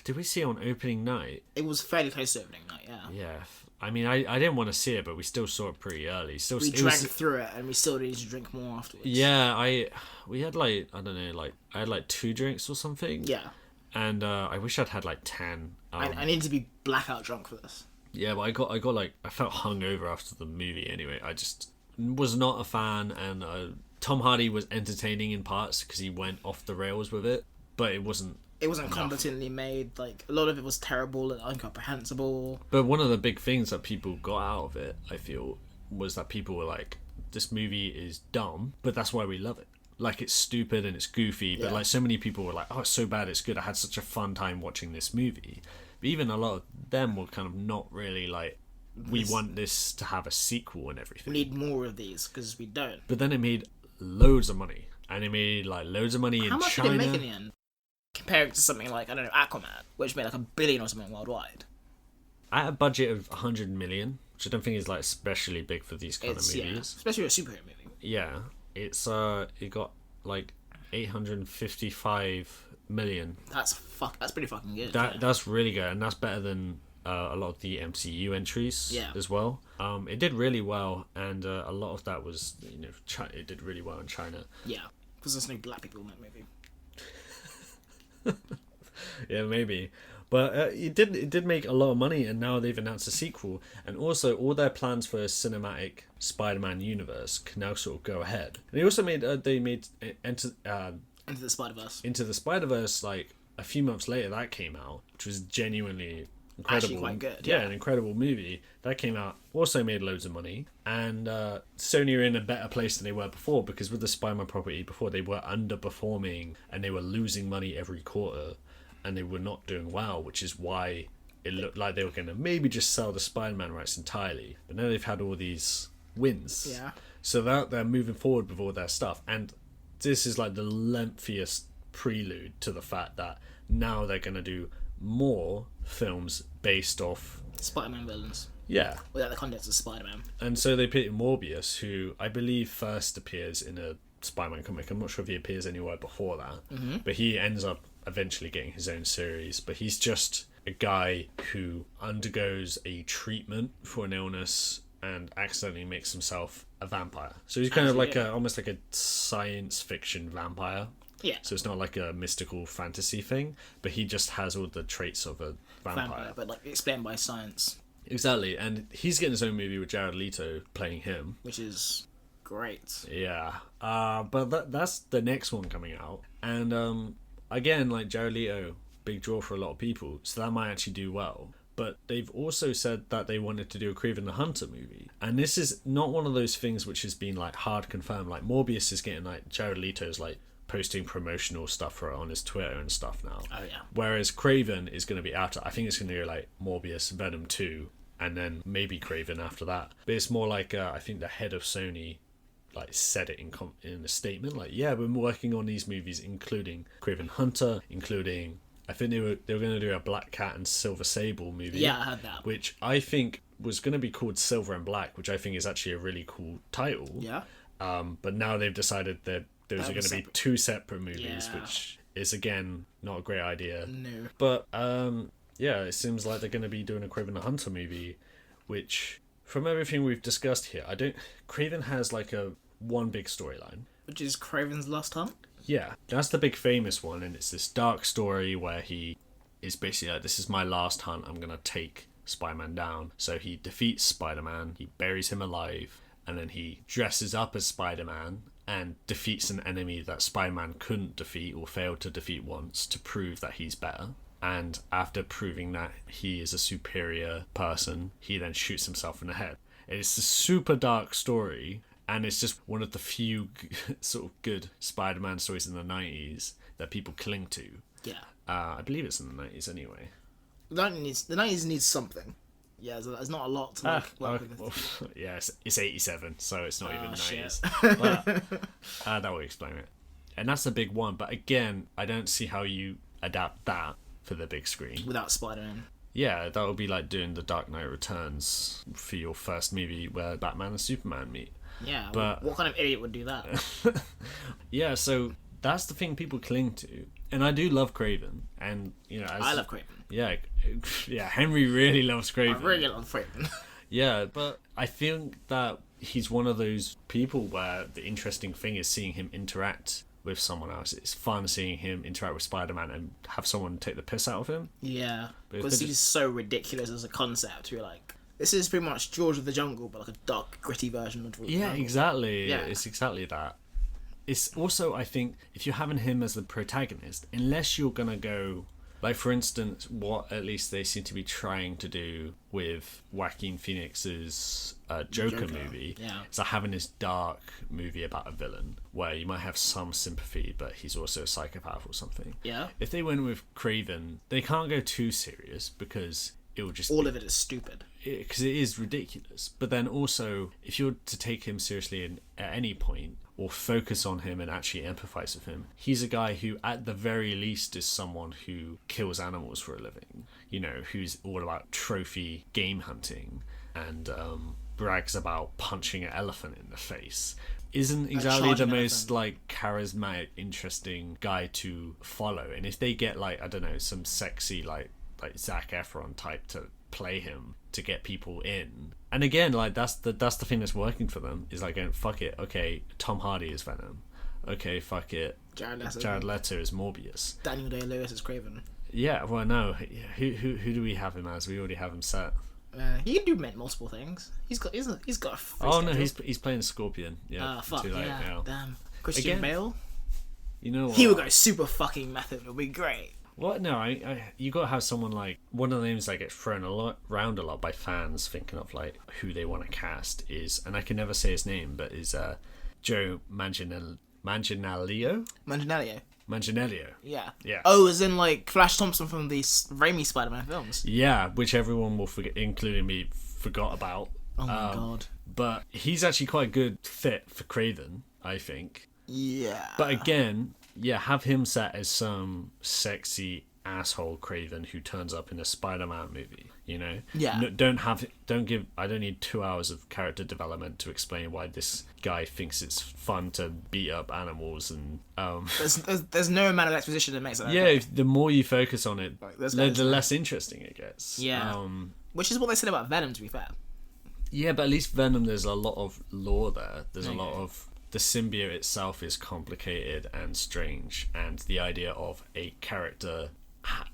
Did we see it on opening night? It was fairly close to opening night, yeah. Yeah. I mean, I didn't want to see it, but we still saw it pretty early. We drank through it, and we still needed to drink more afterwards. Yeah, we had I don't know, I had 2 drinks or something. Yeah. And I wish I'd had 10. I needed to be blackout drunk for this. Yeah, but I got I felt hungover after the movie anyway. I just was not a fan, and Tom Hardy was entertaining in parts because he went off the rails with it, but it wasn't. It wasn't competently made. Like, a lot of it was terrible and incomprehensible. But one of the big things that people got out of it, I feel, was that people were like, this movie is dumb, but that's why we love it. Like, it's stupid and it's goofy, but so many people were like, oh, it's so bad, it's good. I had such a fun time watching this movie. But even a lot of them were kind of not really like, we want this to have a sequel and everything. We need more of these, because we don't. But then it made loads of money. And it made loads of money in China. How much did it make in the end? Compared to something like, I don't know, Aquaman, which made $1 billion or something worldwide. At a budget of 100 million, which I don't think is especially big for these kind of movies. Yeah, especially a superhero movie. Yeah, it got 855 million. That's pretty fucking good. That's really good, and that's better than a lot of the MCU entries as well. It did really well, and a lot of that was, it did really well in China. Yeah, because there's no black people in that movie. Yeah, maybe, but it did make a lot of money, and now they've announced a sequel, and also all their plans for a cinematic Spider-Man universe can now sort of go ahead. And they also made Into the Spider-Verse. Into the Spider-Verse, a few months later, that came out, which was genuinely incredible. Actually quite good. Yeah, an incredible movie that came out. Also made loads of money, and Sony are in a better place than they were before, because with the Spider-Man property before, they were underperforming and they were losing money every quarter, and they were not doing well, which is why it looked like they were going to maybe just sell the Spider-Man rights entirely. But now they've had all these wins, so they're moving forward with all their stuff, and this is the lengthiest prelude to the fact that now they're going to do more films based off Spider-Man villains. Yeah. Without the context of Spider-Man. And so they put in Morbius, who I believe first appears in a Spider-Man comic. I'm not sure if he appears anywhere before that. But he ends up eventually getting his own series. But he's just a guy who undergoes a treatment for an illness and accidentally makes himself a vampire. So he's kind of almost like a science fiction vampire. Yeah. So it's not like a mystical fantasy thing, but he just has all the traits of a vampire. But explained by science. Exactly, and he's getting his own movie with Jared Leto playing him. Which is great. Yeah. But that's the next one coming out. And again, Jared Leto, big draw for a lot of people, so that might actually do well. But they've also said that they wanted to do a Kraven the Hunter movie. And this is not one of those things which has been hard confirmed. Morbius is getting Jared Leto's posting promotional stuff for it on his Twitter and stuff now. Oh yeah. Whereas Kraven is going to be after. I think it's going to go like Morbius, Venom 2, and then maybe Kraven after that. But it's more like I think the head of Sony like said it in a statement, like, yeah, we're working on these movies, including Kraven Hunter, including, I think they were going to do a Black Cat and Silver Sable movie. Yeah, I heard that. Which I think was going to be called Silver and Black, which I think is actually a really cool title. Yeah. But now they've decided that those are going to be two separate movies, which is, again, not a great idea. No. But, yeah, it seems like they're going to be doing a Kraven the Hunter movie, which, from everything we've discussed here, Kraven has, like, one big storyline. Which is Kraven's Lost Hunt? Yeah, that's the big famous one, and it's this dark story where he is basically like, this is my last hunt, I'm going to take Spider-Man down. So he defeats Spider-Man, he buries him alive, and then he dresses up as Spider-Man and defeats an enemy that Spider-Man couldn't defeat or failed to defeat once to prove that he's better. And after proving that he is a superior person, he then shoots himself in the head. It's a super dark story, and it's just one of the few sort of good Spider-Man stories in the 90s that people cling to. Yeah. I believe it's in the 90s anyway. The 90s needs something. Yeah, there's not a lot to work with. Well, yeah, it's 87, so it's not even 90s. Shit. But, that will explain it. And that's a big one, but again, I don't see how you adapt that for the big screen. Without Spider-Man. Yeah, that would be like doing The Dark Knight Returns for your first movie where Batman and Superman meet. Yeah, but what kind of idiot would do that? Yeah, so that's the thing people cling to. And I do love Kraven. And, you know, I love Kraven. Yeah, Henry really loves Kraven. I really love Kraven. Yeah, but I think that he's one of those people where the interesting thing is seeing him interact with someone else. It's fun seeing him interact with Spider-Man and have someone take the piss out of him. Yeah, because he's so ridiculous as a concept. You're like, this is pretty much George of the Jungle, but like a dark, gritty version of George of the Jungle. Exactly. Yeah, it's exactly that. It's also, I think, if you're having him as the protagonist, unless you're gonna go, like, for instance, what at least they seem to be trying to do with Joaquin Phoenix's Joker movie, is like having this dark movie about a villain where you might have some sympathy, but he's also a psychopath or something. Yeah. If they went with Kraven, they can't go too serious because it will just all of it is stupid. Because it is ridiculous. But then also, if you're to take him seriously at any point, or focus on him and actually empathize with him, he's a guy who, at the very least, is someone who kills animals for a living. You know, who's all about trophy game hunting and brags about punching an elephant in the face. Isn't exactly the most, like, charismatic, interesting guy to follow. And if they get, like, I don't know, some sexy, like Zac Efron type to play him to get people in, and again, like, that's the thing that's working for them, is like going, fuck it, okay, Tom Hardy is Venom, okay, fuck it, Jared Leto is Morbius, Daniel Day-Lewis is Kraven. Yeah, well, no, who do we have him as? We already have him set. He can do multiple things. He's got a oh no, he's playing Scorpion. Yeah. Fuck, too late now. Damn. Christian Bale. You know what? He would go super fucking method. It would be great. What? No, you got to have someone, like, one of the names that gets thrown around a lot by fans thinking of, like, who they want to cast is, and I can never say his name, but is Joe Manganiello. Yeah. Oh, as in, like, Flash Thompson from the Raimi Spider-Man films. Yeah, which everyone will forget, including me, forgot about. Oh my god. But he's actually quite a good fit for Kraven, I think. Yeah. But again, yeah, have him set as some sexy asshole Kraven who turns up in a Spider-Man movie, you know? Yeah. I don't need 2 hours of character development to explain why this guy thinks it's fun to beat up animals and there's no amount of exposition that makes it yeah, okay. the more you focus on it, the less interesting it gets. Yeah. Which is what they said about Venom, to be fair. Yeah, but at least Venom, there's a lot of lore there. There's a lot of... The symbiote itself is complicated and strange, and the idea of a character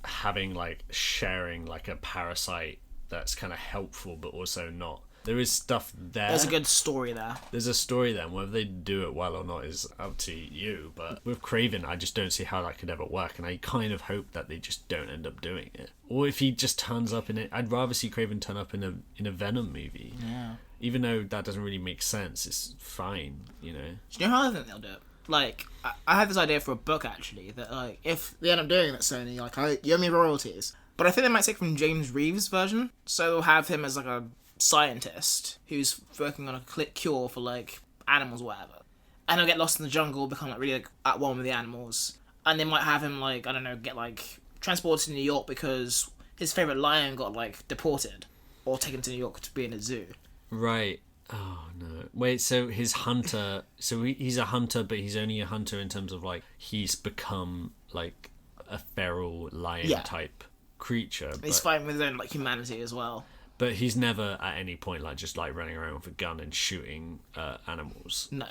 having, like, sharing, like, a parasite that's kind of helpful but also not. There is stuff there. There's a good story there. There's a story there, and whether they do it well or not is up to you. But with Kraven, I just don't see how that could ever work, and I kind of hope that they just don't end up doing it. Or if he just turns up in it, I'd rather see Kraven turn up in a Venom movie. Yeah. Even though that doesn't really make sense, it's fine, you know. Do you know how I think they'll do it? like, I had this idea for a book, actually, that, like, if they end up doing it at Sony, like, you owe me royalties. But I think they might take from James Reeves' version. So they'll have him as, like, a scientist who's working on a cure for, like, animals or whatever. And he'll get lost in the jungle, become, like, really, like, at one with the animals. And they might have him, like, I don't know, get, like, transported to New York because his favourite lion got, like, deported. Or taken to New York to be in a zoo. Right. Oh, no. Wait, so his hunter... So he's a hunter, but he's only a hunter in terms of, like, he's become, like, a feral lion-type creature. He's fighting with his own, like, humanity as well. But he's never, at any point, like, just, like, running around with a gun and shooting animals. No.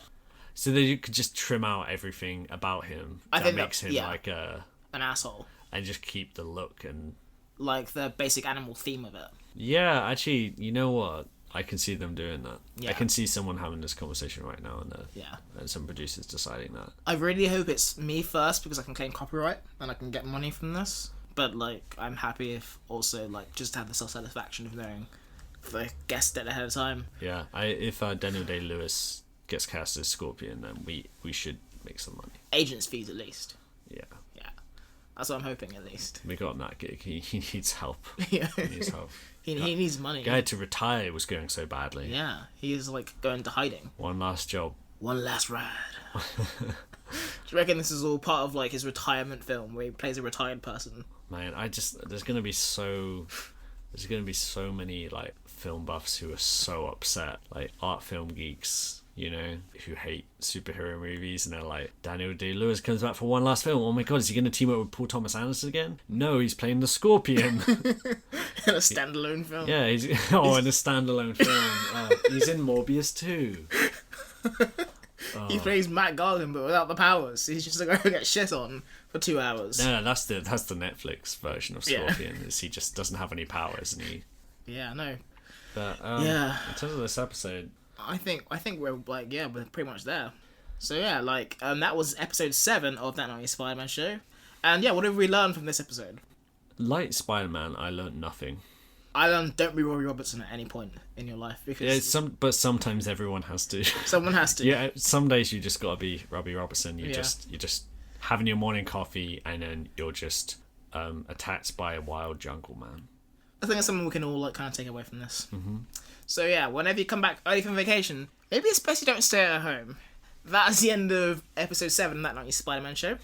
So they could just trim out everything about him that makes him, like, an asshole. And just keep the look and... Like, the basic animal theme of it. Yeah, actually, you know what? I can see them doing that. Yeah. I can see someone having this conversation right now, Yeah. and some producers deciding that. I really hope it's me first because I can claim copyright and I can get money from this. But, like, I'm happy if also, like, just to have the self-satisfaction of knowing if I guessed it ahead of time. Yeah, if Daniel Day-Lewis gets cast as Scorpion, then we should make some money. Agent's fees, at least. Yeah. Yeah. That's what I'm hoping, at least. We got that gig. He needs help. Yeah. He needs help. He needs money. Guy to retire was going so badly. Yeah. He's, like, going to hiding. One last job. One last ride. Do you reckon this is all part of, like, his retirement film where he plays a retired person? Man, there's gonna be so many, like, film buffs who are so upset, like art film geeks, you know, who hate superhero movies, and they're like, Daniel Day-Lewis comes back for one last film. Oh my god, is he gonna team up with Paul Thomas Anderson again? No, he's playing the Scorpion. In a standalone film. Yeah, in a standalone film. He's in Morbius too. He plays Matt Gargan, but without the powers. He's just like, going to get shit on for 2 hours. No, that's the Netflix version of Scorpion. Is he just doesn't have any powers, and he. Yeah, no. But yeah. In terms of this episode, I think we're like, yeah, we're pretty much there. So yeah, like that was episode 7 of That 90s Spider-Man show, and yeah, what did we learn from this episode? Like Spider-Man, I learned nothing. I learned don't be Robbie Robertson at any point in your life because but sometimes everyone has to. Someone has to. Yeah, some days you just gotta be Robbie Robertson. You're just having your morning coffee, and then you're just attacked by a wild jungle man. I think that's something we can all like kind of take away from this. Mm-hmm. So yeah, whenever you come back early from vacation, maybe especially don't stay at home. That's the end of episode 7 of That 90s Spider-Man show.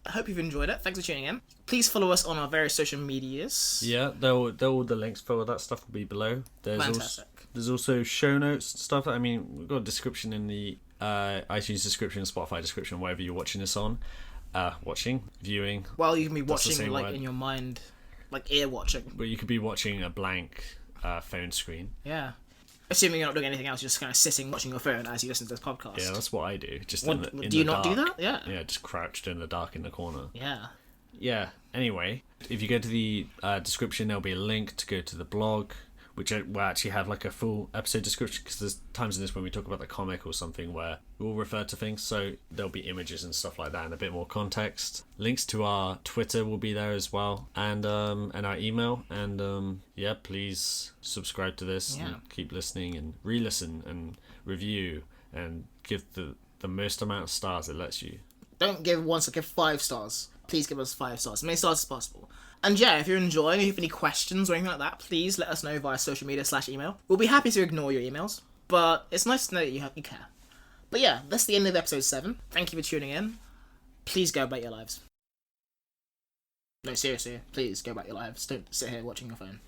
I hope you've enjoyed it. Thanks for tuning in. Please follow us on our various social medias. Yeah, all the links for all that stuff will be below. Fantastic. There's also show notes stuff. I mean, we've got a description in the iTunes description, Spotify description, wherever you're watching this on. Viewing. Well, you can be watching like word. In your mind, like ear watching. But you could be watching a blank phone screen. Yeah. Assuming you're not doing anything else, you're just kind of sitting watching your phone as you listen to this podcast. Yeah, that's what I do. Just do you not do that? Yeah. Yeah, just crouched in the dark in the corner. Yeah. Yeah. Anyway, if you go to the description, there'll be a link to go to the blog, which will actually have like a full episode description, because there's times in this when we talk about the comic or something where we'll refer to things, so there'll be images and stuff like that and a bit more context. Links to our Twitter will be there as well, and our email, and yeah, please subscribe to this and keep listening and re-listen and review and give the most amount of stars it lets you. Don't give 1 star, give 5 stars. Please give us 5 stars, as many stars as possible. And yeah, if you're enjoying, if you have any questions or anything like that, please let us know via social media /email. We'll be happy to ignore your emails, but it's nice to know that you care. But yeah, that's the end of episode 7. Thank you for tuning in. Please go about your lives. No, seriously, please go about your lives. Don't sit here watching your phone.